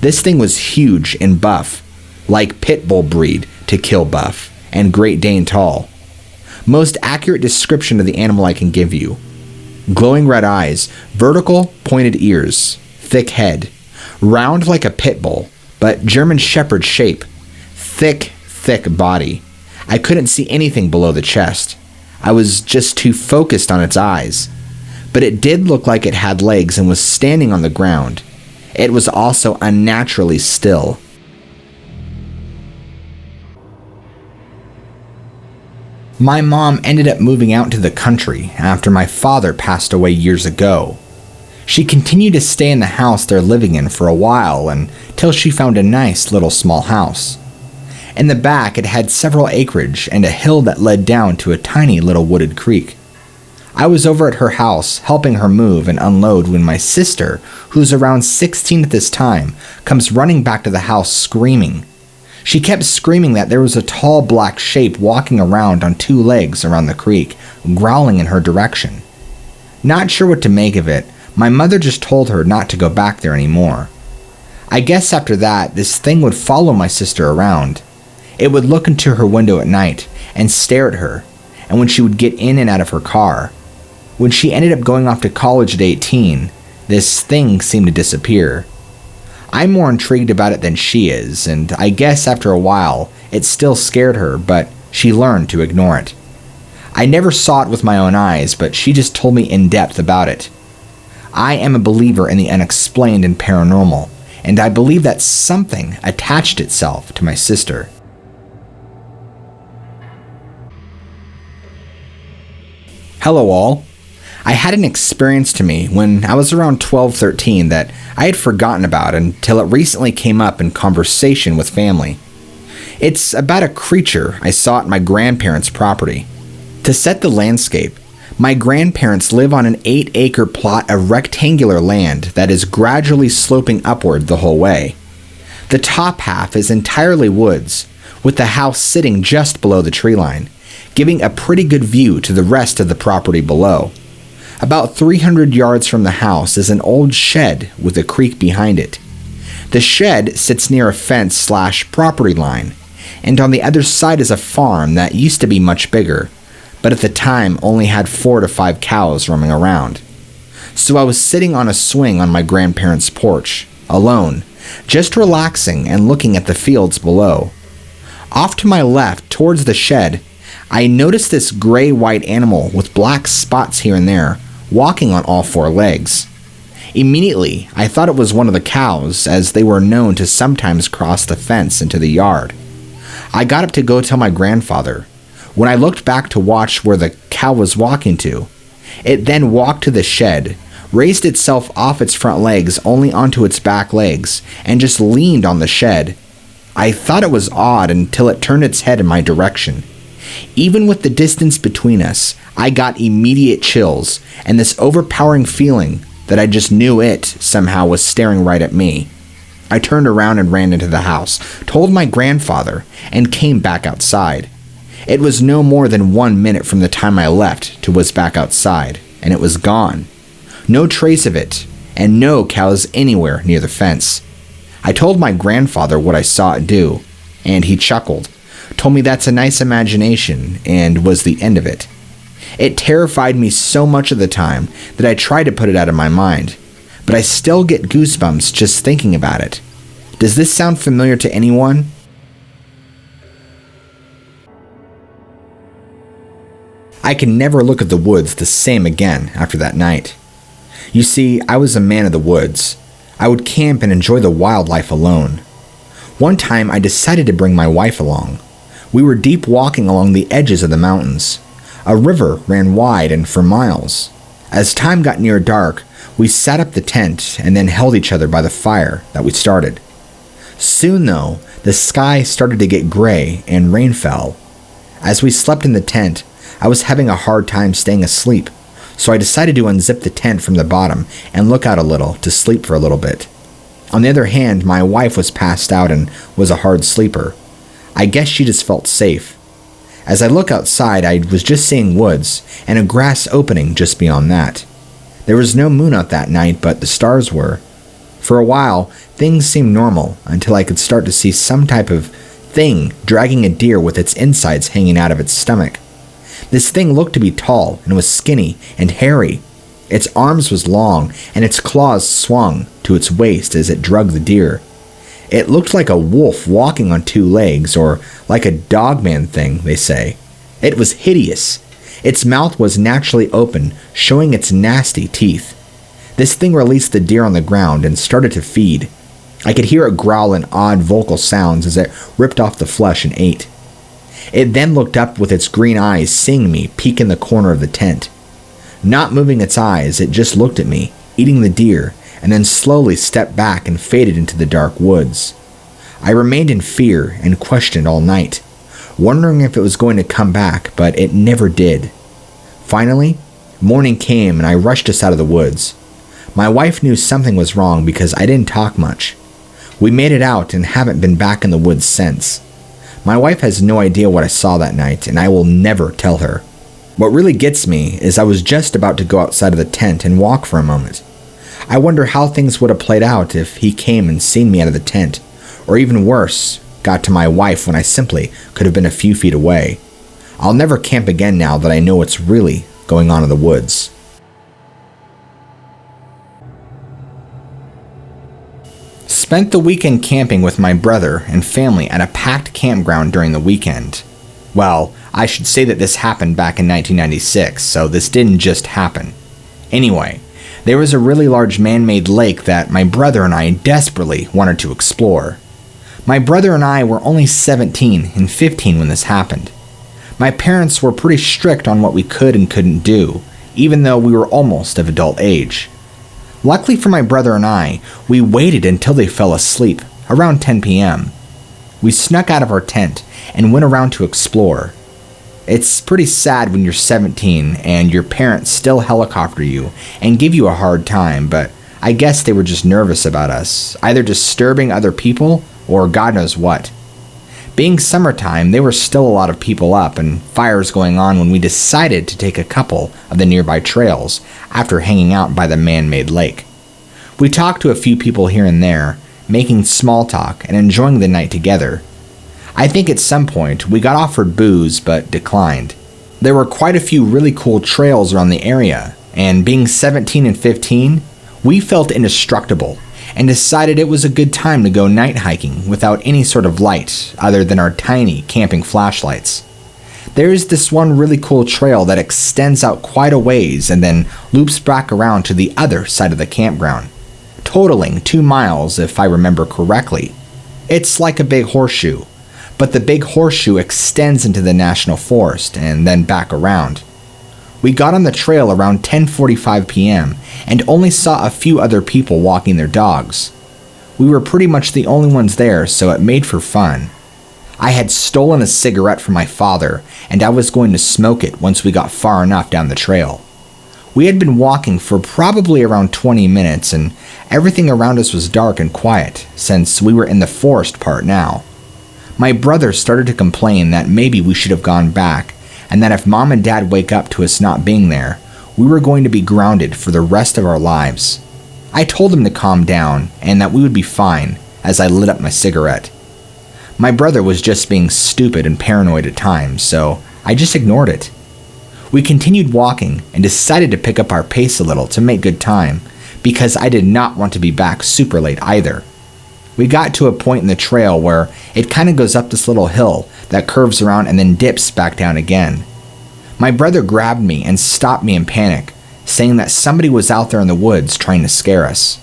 Speaker 1: This thing was huge and buff, like pit bull breed to kill buff, and Great Dane tall. Most accurate description of the animal I can give you. Glowing red eyes, vertical pointed ears, thick head, round like a pit bull, but German Shepherd shape, thick body. I couldn't see anything below the chest. I was just too focused on its eyes. But it did look like it had legs and was standing on the ground. It was also unnaturally still. My mom ended up moving out to the country after my father passed away years ago. She continued to stay in the house they're living in for a while until she found a nice little small house. In the back, it had several acreage and a hill that led down to a tiny little wooded creek. I was over at her house helping her move and unload when my sister, who's around 16 at this time, comes running back to the house screaming. She kept screaming that there was a tall black shape walking around on 2 legs around the creek, growling in her direction. Not sure what to make of it, my mother just told her not to go back there anymore. I guess after that, this thing would follow my sister around. It would look into her window at night and stare at her, and when she would get in and out of her car. When she ended up going off to college at 18, this thing seemed to disappear. I'm more intrigued about it than she is, and I guess after a while, it still scared her, but she learned to ignore it. I never saw it with my own eyes, but she just told me in depth about it. I am a believer in the unexplained and paranormal, and I believe that something attached itself to my sister. Hello all. I had an experience to me when I was around 12-13 that I had forgotten about until it recently came up in conversation with family. It's about a creature I saw at my grandparents' property. To set the landscape, my grandparents live on an 8-acre plot of rectangular land that is gradually sloping upward the whole way. The top half is entirely woods, with the house sitting just below the tree line, giving a pretty good view to the rest of the property below. About 300 yards from the house is an old shed with a creek behind it. The shed sits near a fence/property line, and on the other side is a farm that used to be much bigger, but at the time only had 4 to 5 cows roaming around. So I was sitting on a swing on my grandparents' porch, alone, just relaxing and looking at the fields below. Off to my left, towards the shed, I noticed this gray-white animal with black spots here and there, walking on all 4 legs. Immediately, I thought it was one of the cows, as they were known to sometimes cross the fence into the yard. I got up to go tell my grandfather. When I looked back to watch where the cow was walking to, it then walked to the shed, raised itself off its front legs only onto its back legs, and just leaned on the shed. I thought it was odd until it turned its head in my direction. Even with the distance between us, I got immediate chills and this overpowering feeling that I just knew it somehow was staring right at me. I turned around and ran into the house, told my grandfather, and came back outside. It was no more than 1 minute from the time I left to was back outside, and it was gone. No trace of it, and no cows anywhere near the fence. I told my grandfather what I saw it do, and he chuckled, told me that's a nice imagination, and was the end of it. It terrified me so much of the time that I tried to put it out of my mind, but I still get goosebumps just thinking about it. Does this sound familiar to anyone? I can never look at the woods the same again after that night. You see, I was a man of the woods. I would camp and enjoy the wildlife alone. One time I decided to bring my wife along. We were deep walking along the edges of the mountains. A river ran wide and for miles. As time got near dark, we set up the tent and then held each other by the fire that we started. Soon, though, the sky started to get gray and rain fell. As we slept in the tent, I was having a hard time staying asleep, so I decided to unzip the tent from the bottom and look out a little to sleep for a little bit. On the other hand, my wife was passed out and was a hard sleeper. I guess she just felt safe. As I look outside, I was just seeing woods and a grass opening just beyond that. There was no moon out that night, but the stars were. For a while, things seemed normal until I could start to see some type of thing dragging a deer with its insides hanging out of its stomach. This thing looked to be tall and was skinny and hairy. Its arms was long and its claws swung to its waist as it dragged the deer. It looked like a wolf walking on 2 legs, or like a Dogman thing, they say. It was hideous. Its mouth was naturally open, showing its nasty teeth. This thing released the deer on the ground and started to feed. I could hear it growl in odd vocal sounds as it ripped off the flesh and ate. It then looked up with its green eyes, seeing me peek in the corner of the tent. Not moving its eyes, it just looked at me, eating the deer, and then slowly stepped back and faded into the dark woods. I remained in fear and questioned all night, wondering if it was going to come back, but it never did. Finally, morning came and I rushed us out of the woods. My wife knew something was wrong because I didn't talk much. We made it out and haven't been back in the woods since. My wife has no idea what I saw that night, and I will never tell her. What really gets me is I was just about to go outside of the tent and walk for a moment. I wonder how things would have played out if he came and seen me out of the tent, or even worse, got to my wife when I simply could have been a few feet away. I'll never camp again now that I know what's really going on in the woods. Spent the weekend camping with my brother and family at a packed campground during the weekend. Well, I should say that this happened back in 1996, so this didn't just happen. Anyway, there was a really large man-made lake that my brother and I desperately wanted to explore. My brother and I were only 17 and 15 when this happened. My parents were pretty strict on what we could and couldn't do, even though we were almost of adult age. Luckily for my brother and I, we waited until they fell asleep, around 10 p.m. We snuck out of our tent and went around to explore. It's pretty sad when you're 17 and your parents still helicopter you and give you a hard time, but I guess they were just nervous about us, either disturbing other people or God knows what. Being summertime, there were still a lot of people up and fires going on when we decided to take a couple of the nearby trails after hanging out by the man-made lake. We talked to a few people here and there, making small talk and enjoying the night together. I think at some point we got offered booze but declined. There were quite a few really cool trails around the area, and being 17 and 15, we felt indestructible and decided it was a good time to go night hiking without any sort of light other than our tiny camping flashlights. There is this one really cool trail that extends out quite a ways and then loops back around to the other side of the campground, totaling 2 miles if I remember correctly. It's like a big horseshoe, but the big horseshoe extends into the national forest and then back around. We got on the trail around 10:45 p.m. and only saw a few other people walking their dogs. We were pretty much the only ones there, so it made for fun. I had stolen a cigarette from my father, and I was going to smoke it once we got far enough down the trail. We had been walking for probably around 20 minutes, and everything around us was dark and quiet, since we were in the forest part now. My brother started to complain that maybe we should have gone back, and that if Mom and Dad wake up to us not being there, we were going to be grounded for the rest of our lives. I told him to calm down, and that we would be fine, as I lit up my cigarette. My brother was just being stupid and paranoid at times, so I just ignored it. We continued walking and decided to pick up our pace a little to make good time, because I did not want to be back super late either. We got to a point in the trail where it kind of goes up this little hill that curves around and then dips back down again. My brother grabbed me and stopped me in panic, saying that somebody was out there in the woods trying to scare us.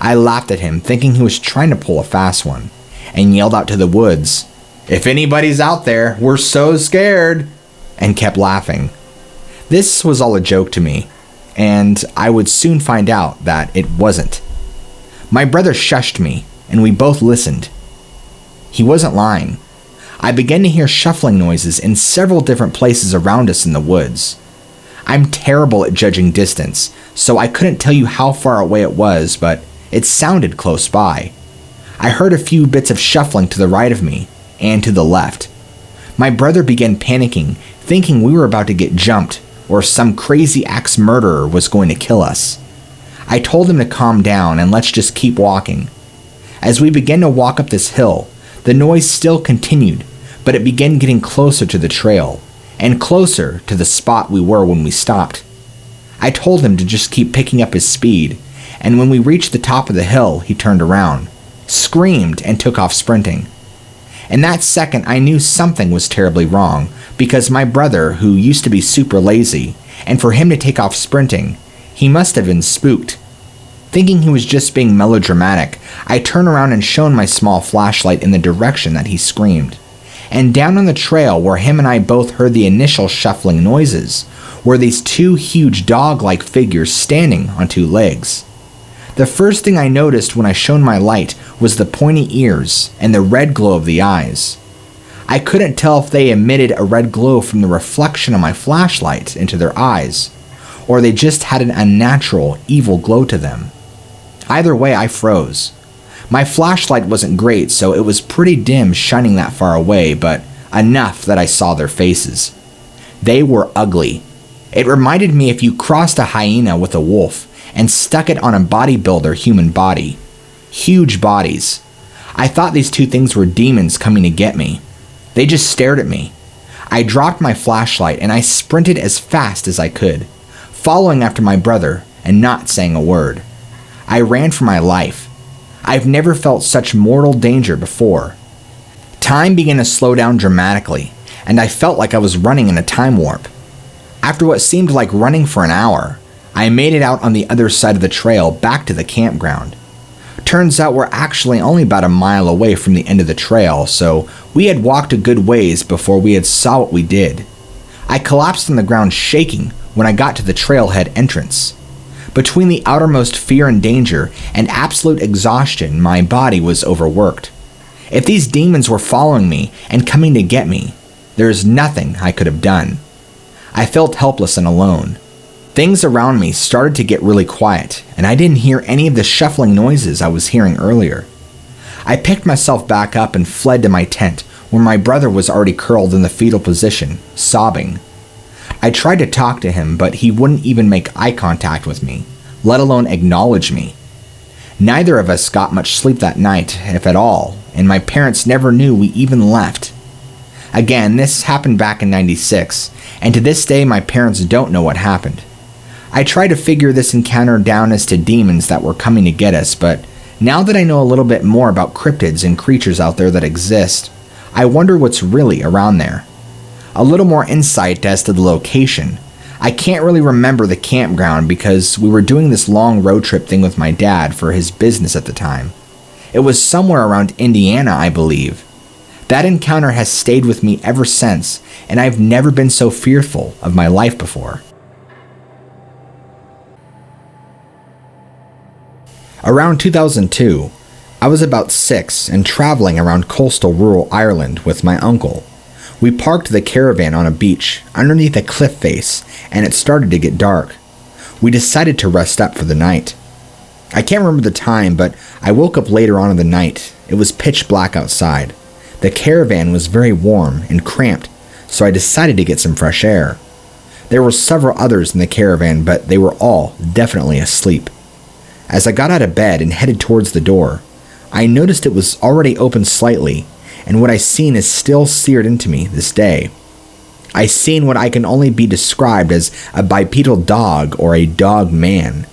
Speaker 1: I laughed at him, thinking he was trying to pull a fast one, and yelled out to the woods, "If anybody's out there, we're so scared," and kept laughing. This was all a joke to me, and I would soon find out that it wasn't. My brother shushed me, and we both listened. He wasn't lying. I began to hear shuffling noises in several different places around us in the woods. I'm terrible at judging distance, so I couldn't tell you how far away it was, but it sounded close by. I heard a few bits of shuffling to the right of me, and to the left. My brother began panicking, thinking we were about to get jumped, or some crazy axe murderer was going to kill us. I told him to calm down and let's just keep walking. As we began to walk up this hill, the noise still continued, but it began getting closer to the trail, and closer to the spot we were when we stopped. I told him to just keep picking up his speed, and when we reached the top of the hill, he turned around, screamed, and took off sprinting. In that second, I knew something was terribly wrong, because my brother, who used to be super lazy, and for him to take off sprinting, he must have been spooked. Thinking he was just being melodramatic, I turned around and shone my small flashlight in the direction that he screamed. And down on the trail where him and I both heard the initial shuffling noises, were these two huge dog-like figures standing on two legs. The first thing I noticed when I shone my light was the pointy ears and the red glow of the eyes. I couldn't tell if they emitted a red glow from the reflection of my flashlight into their eyes, or they just had an unnatural, evil glow to them. Either way, I froze. My flashlight wasn't great, so it was pretty dim shining that far away, but enough that I saw their faces. They were ugly. It reminded me if you crossed a hyena with a wolf and stuck it on a bodybuilder human body. Huge bodies. I thought these two things were demons coming to get me. They just stared at me. I dropped my flashlight and I sprinted as fast as I could, following after my brother and not saying a word. I ran for my life. I've never felt such mortal danger before. Time began to slow down dramatically, and I felt like I was running in a time warp. After what seemed like running for an hour, I made it out on the other side of the trail back to the campground. Turns out we're actually only about a mile away from the end of the trail, so we had walked a good ways before we had saw what we did. I collapsed on the ground shaking when I got to the trailhead entrance. Between the outermost fear and danger and absolute exhaustion, my body was overworked. If these demons were following me and coming to get me, there is nothing I could have done. I felt helpless and alone. Things around me started to get really quiet, and I didn't hear any of the shuffling noises I was hearing earlier. I picked myself back up and fled to my tent, where my brother was already curled in the fetal position, sobbing. I tried to talk to him, but he wouldn't even make eye contact with me, let alone acknowledge me. Neither of us got much sleep that night, if at all, and my parents never knew we even left. Again, this happened back in '96, and to this day my parents don't know what happened. I tried to figure this encounter down as to demons that were coming to get us, but now that I know a little bit more about cryptids and creatures out there that exist, I wonder what's really around there. A little more insight as to the location. I can't really remember the campground because we were doing this long road trip thing with my dad for his business at the time. It was somewhere around Indiana, I believe. That encounter has stayed with me ever since, and I've never been so fearful of my life before. Around 2002, I was about 6 and traveling around coastal rural Ireland with my uncle. We parked the caravan on a beach underneath a cliff face, and it started to get dark. We decided to rest up for the night. I can't remember the time, but I woke up later on in the night. It was pitch black outside. The caravan was very warm and cramped, so I decided to get some fresh air. There were several others in the caravan, but they were all definitely asleep. As I got out of bed and headed towards the door, I noticed it was already open slightly, and what I seen is still seared into me this day. I seen what I can only be described as a bipedal dog or a dog man.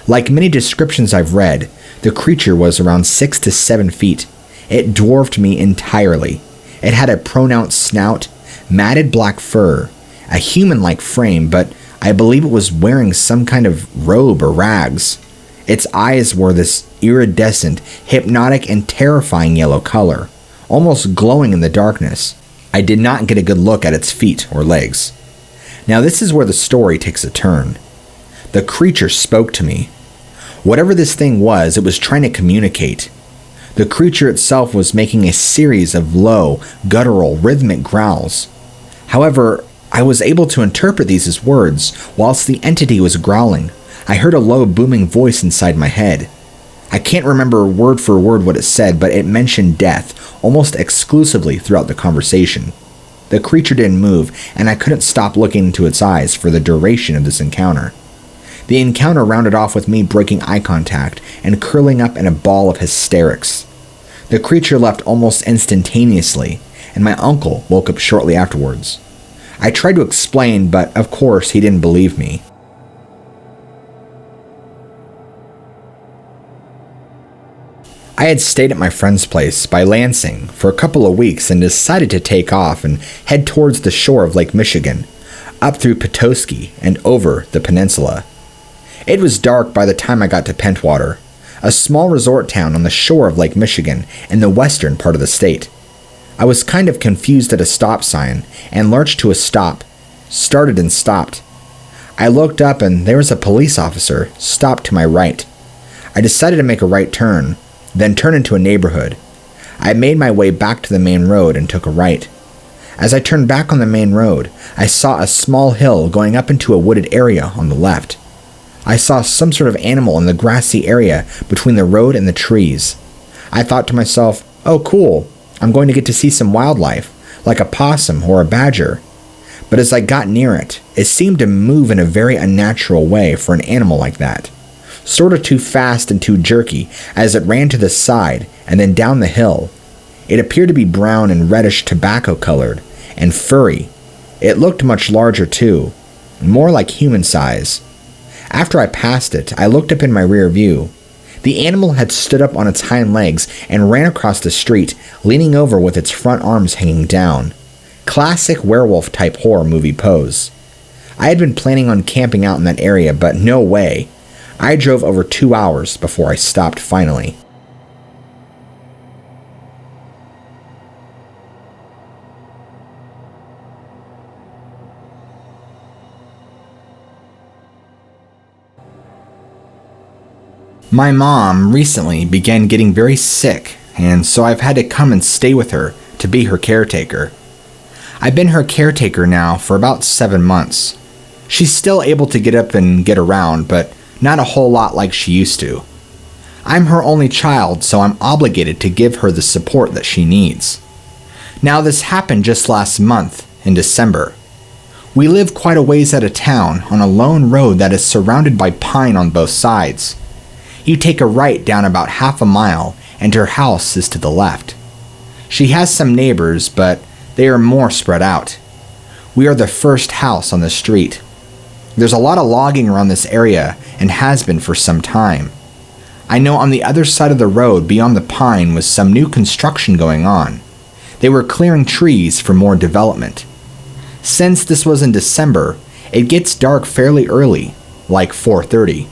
Speaker 1: Like many descriptions I've read, the creature was around 6 to 7 feet. It dwarfed me entirely. It had a pronounced snout, matted black fur, a human-like frame, but I believe it was wearing some kind of robe or rags. Its eyes were this iridescent, hypnotic, and terrifying yellow color, almost glowing in the darkness. I did not get a good look at its feet or legs. Now this is where the story takes a turn. The creature spoke to me. Whatever this thing was, it was trying to communicate. The creature itself was making a series of low, guttural, rhythmic growls. However, I was able to interpret these as words, whilst the entity was growling. I heard a low, booming voice inside my head. I can't remember word for word what it said, but it mentioned death almost exclusively throughout the conversation. The creature didn't move, and I couldn't stop looking into its eyes for the duration of this encounter. The encounter rounded off with me breaking eye contact and curling up in a ball of hysterics. The creature left almost instantaneously, and my uncle woke up shortly afterwards. I tried to explain, but of course he didn't believe me. I had stayed at my friend's place by Lansing for a couple of weeks and decided to take off and head towards the shore of Lake Michigan, up through Petoskey and over the peninsula. It was dark by the time I got to Pentwater, a small resort town on the shore of Lake Michigan in the western part of the state. I was kind of confused at a stop sign and lurched to a stop, started and stopped. I looked up and there was a police officer stopped to my right. I decided to make a right turn, then turn into a neighborhood. I made my way back to the main road and took a right. As I turned back on the main road, I saw a small hill going up into a wooded area on the left. I saw some sort of animal in the grassy area between the road and the trees. I thought to myself, oh cool, I'm going to get to see some wildlife, like a possum or a badger. But as I got near it, it seemed to move in a very unnatural way for an animal like that. Sort of too fast and too jerky as it ran to the side and then down the hill. It appeared to be brown and reddish tobacco colored and furry. It looked much larger too, more like human size. After I passed it, I looked up in my rear view. The animal had stood up on its hind legs and ran across the street, leaning over with its front arms hanging down. Classic werewolf type horror movie pose. I had been planning on camping out in that area, but no way. I drove over 2 hours before I stopped finally. My mom recently began getting very sick, and so I've had to come and stay with her to be her caretaker. I've been her caretaker now for about 7 months. She's still able to get up and get around, but not a whole lot like she used to. I'm her only child, so I'm obligated to give her the support that she needs. Now this happened just last month, in December. We live quite a ways out of town on a lone road that is surrounded by pine on both sides. You take a right down about half a mile, and her house is to the left. She has some neighbors, but they are more spread out. We are the first house on the street. There's a lot of logging around this area and has been for some time. I know on the other side of the road beyond the pine was some new construction going on. They were clearing trees for more development. Since this was in December, it gets dark fairly early, like 4:30.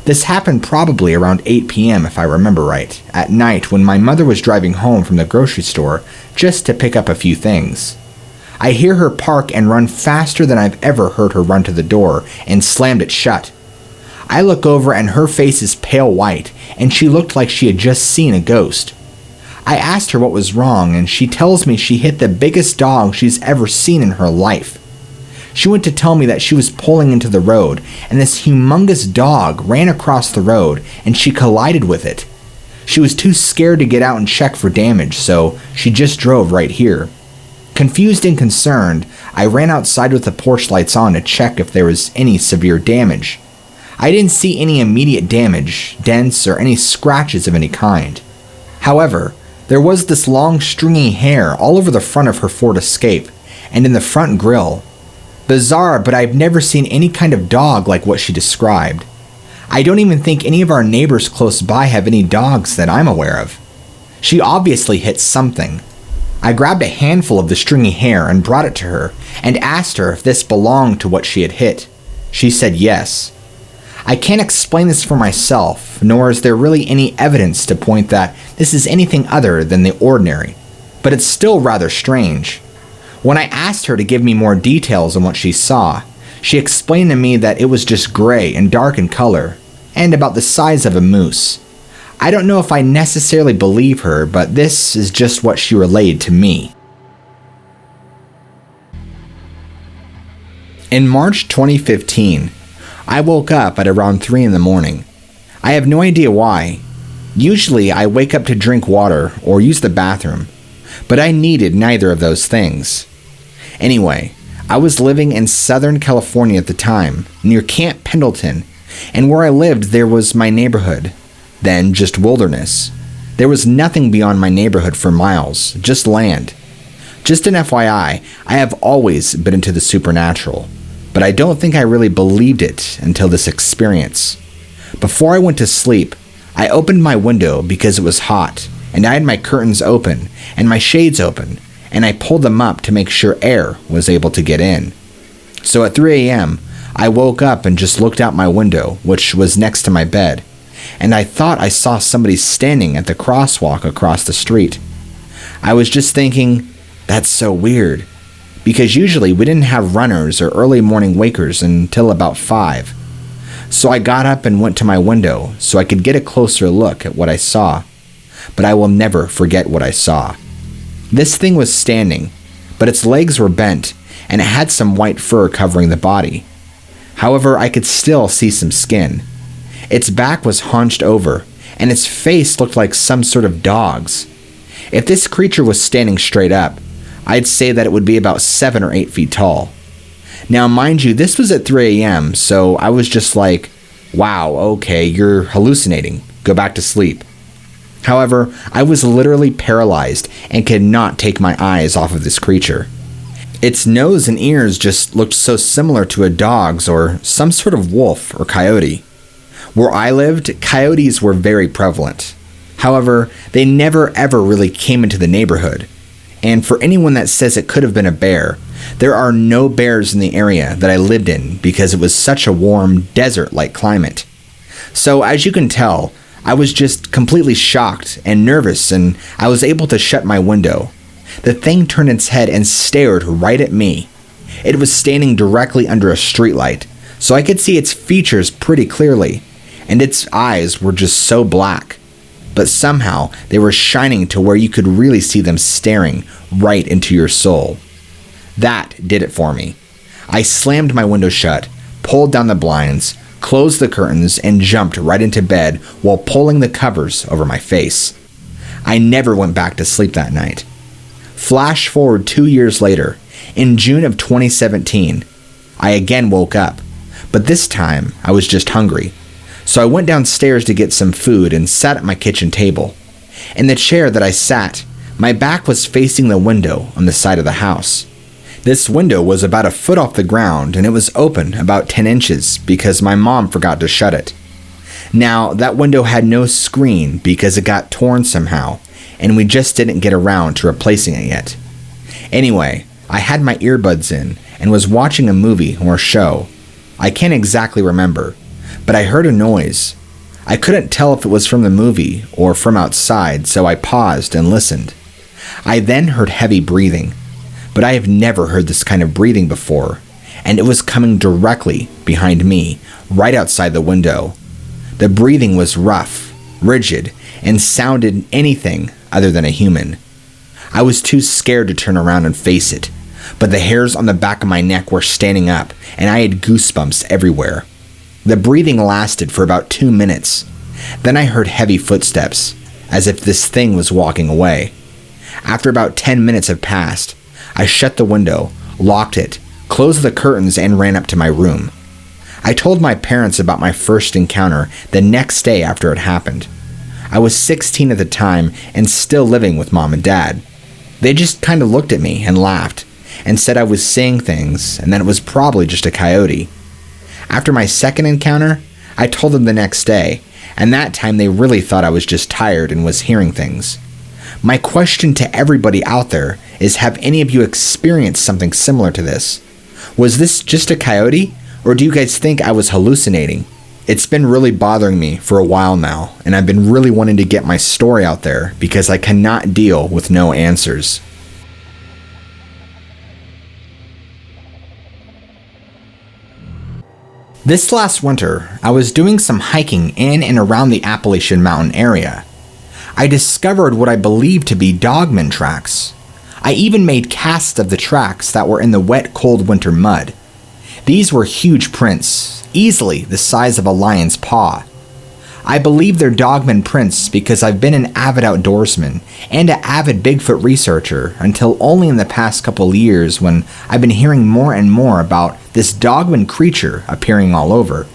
Speaker 1: This happened probably around 8 p.m. if I remember right, at night when my mother was driving home from the grocery store just to pick up a few things. I hear her park and run faster than I've ever heard her run to the door and slammed it shut. I look over and her face is pale white and she looked like she had just seen a ghost. I asked her what was wrong, and she tells me she hit the biggest dog she's ever seen in her life. She went to tell me that she was pulling into the road, and this humongous dog ran across the road, and she collided with it. She was too scared to get out and check for damage, so she just drove right here. Confused and concerned, I ran outside with the porch lights on to check if there was any severe damage. I didn't see any immediate damage, dents, or any scratches of any kind. However, there was this long stringy hair all over the front of her Ford Escape, and in the front grille. Bizarre, but I've never seen any kind of dog like what she described. I don't even think any of our neighbors close by have any dogs that I'm aware of. She obviously hit something. I grabbed a handful of the stringy hair and brought it to her and asked her if this belonged to what she had hit. She said yes. I can't explain this for myself, nor is there really any evidence to point that this is anything other than the ordinary, but it's still rather strange. When I asked her to give me more details on what she saw, she explained to me that it was just gray and dark in color, and about the size of a moose. I don't know if I necessarily believe her, but this is just what she relayed to me. In March 2015, I woke up at around 3 in the morning. I have no idea why. Usually I wake up to drink water or use the bathroom, but I needed neither of those things. Anyway, I was living in Southern California at the time, near Camp Pendleton, and where I lived there was my neighborhood, then just wilderness. There was nothing beyond my neighborhood for miles, just land. Just an FYI, I have always been into the supernatural, but I don't think I really believed it until this experience. Before I went to sleep, I opened my window because it was hot, and I had my curtains open and my shades open, and I pulled them up to make sure air was able to get in. So at 3 a.m., I woke up and just looked out my window, which was next to my bed, and I thought I saw somebody standing at the crosswalk across the street. I was just thinking, that's so weird, because usually we didn't have runners or early morning wakers until about 5. So I got up and went to my window so I could get a closer look at what I saw, but I will never forget what I saw. This thing was standing, but its legs were bent and it had some white fur covering the body. However, I could still see some skin. Its back was hunched over and its face looked like some sort of dog's. If this creature was standing straight up, I'd say that it would be about 7 or 8 feet tall. Now, mind you, this was at 3 a.m., so I was just like, wow, okay, you're hallucinating. Go back to sleep. However, I was literally paralyzed and could not take my eyes off of this creature. Its nose and ears just looked so similar to a dog's or some sort of wolf or coyote. Where I lived, coyotes were very prevalent. However, they never ever really came into the neighborhood. And for anyone that says it could have been a bear, there are no bears in the area that I lived in because it was such a warm, desert-like climate. So as you can tell, I was just completely shocked and nervous, and I was able to shut my window. The thing turned its head and stared right at me. It was standing directly under a streetlight, so I could see its features pretty clearly, and its eyes were just so black. But somehow they were shining to where you could really see them staring right into your soul. That did it for me. I slammed my window shut, pulled down the blinds, closed the curtains, and jumped right into bed while pulling the covers over my face. I never went back to sleep that night. Flash forward 2 years later, in June of 2017, I again woke up, but this time I was just hungry. So I went downstairs to get some food and sat at my kitchen table. In the chair that I sat, my back was facing the window on the side of the house. This window was about a foot off the ground and it was open about 10 inches because my mom forgot to shut it. Now, that window had no screen because it got torn somehow, and we just didn't get around to replacing it yet. Anyway, I had my earbuds in and was watching a movie or show. I can't exactly remember, but I heard a noise. I couldn't tell if it was from the movie or from outside, so I paused and listened. I then heard heavy breathing, but I have never heard this kind of breathing before, and it was coming directly behind me, right outside the window. The breathing was rough, rigid, and sounded anything other than a human. I was too scared to turn around and face it, but the hairs on the back of my neck were standing up and I had goosebumps everywhere. The breathing lasted for about 2 minutes. Then I heard heavy footsteps, as if this thing was walking away. After about 10 minutes had passed, I shut the window, locked it, closed the curtains, and ran up to my room. I told my parents about my first encounter the next day after it happened. I was 16 at the time and still living with mom and dad. They just kind of looked at me and laughed and said I was seeing things and that it was probably just a coyote. After my second encounter, I told them the next day, and that time they really thought I was just tired and was hearing things. My question to everybody out there is, have any of you experienced something similar to this? Was this just a coyote, or do you guys think I was hallucinating? It's been really bothering me for a while now, and I've been really wanting to get my story out there because I cannot deal with no answers. This last winter, I was doing some hiking in and around the Appalachian mountain area. I discovered what I believed to be Dogman tracks. I even made casts of the tracks that were in the wet, cold winter mud. These were huge prints, easily the size of a lion's paw. I believe they're Dogman prints because I've been an avid outdoorsman and an avid Bigfoot researcher until only in the past couple of years when I've been hearing more and more about this Dogman creature appearing all over.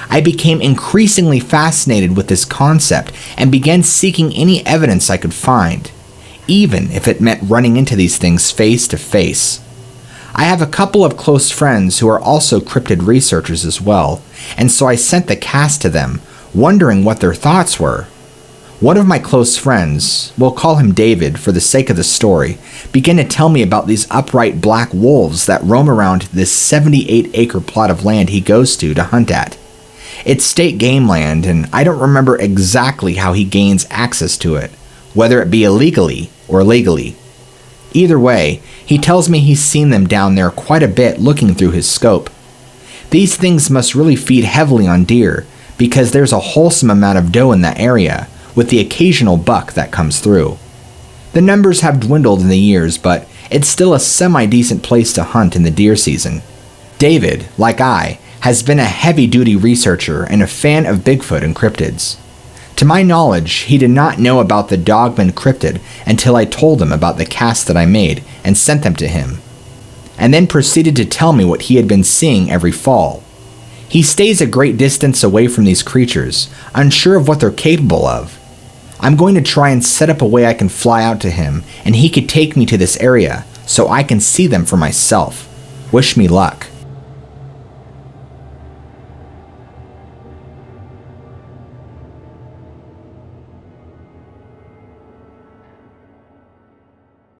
Speaker 1: I became increasingly fascinated with this concept and began seeking any evidence I could find, even if it meant running into these things face to face. I have a couple of close friends who are also cryptid researchers as well, and so I sent the cast to them, wondering what their thoughts were. One of my close friends, we'll call him David for the sake of the story, began to tell me about these upright black wolves that roam around this 78-acre plot of land he goes to hunt at. It's state game land, and I don't remember exactly how he gains access to it, whether it be illegally or legally. Either way, he tells me he's seen them down there quite a bit looking through his scope. These things must really feed heavily on deer, because there's a wholesome amount of doe in that area, with the occasional buck that comes through. The numbers have dwindled in the years, but it's still a semi-decent place to hunt in the deer season. David, like I, has been a heavy-duty researcher and a fan of Bigfoot and cryptids. To my knowledge, he did not know about the Dogman cryptid until I told him about the casts that I made and sent them to him, and then proceeded to tell me what he had been seeing every fall. He stays a great distance away from these creatures, unsure of what they're capable of. I'm going to try and set up a way I can fly out to him, and he could take me to this area so I can see them for myself. Wish me luck.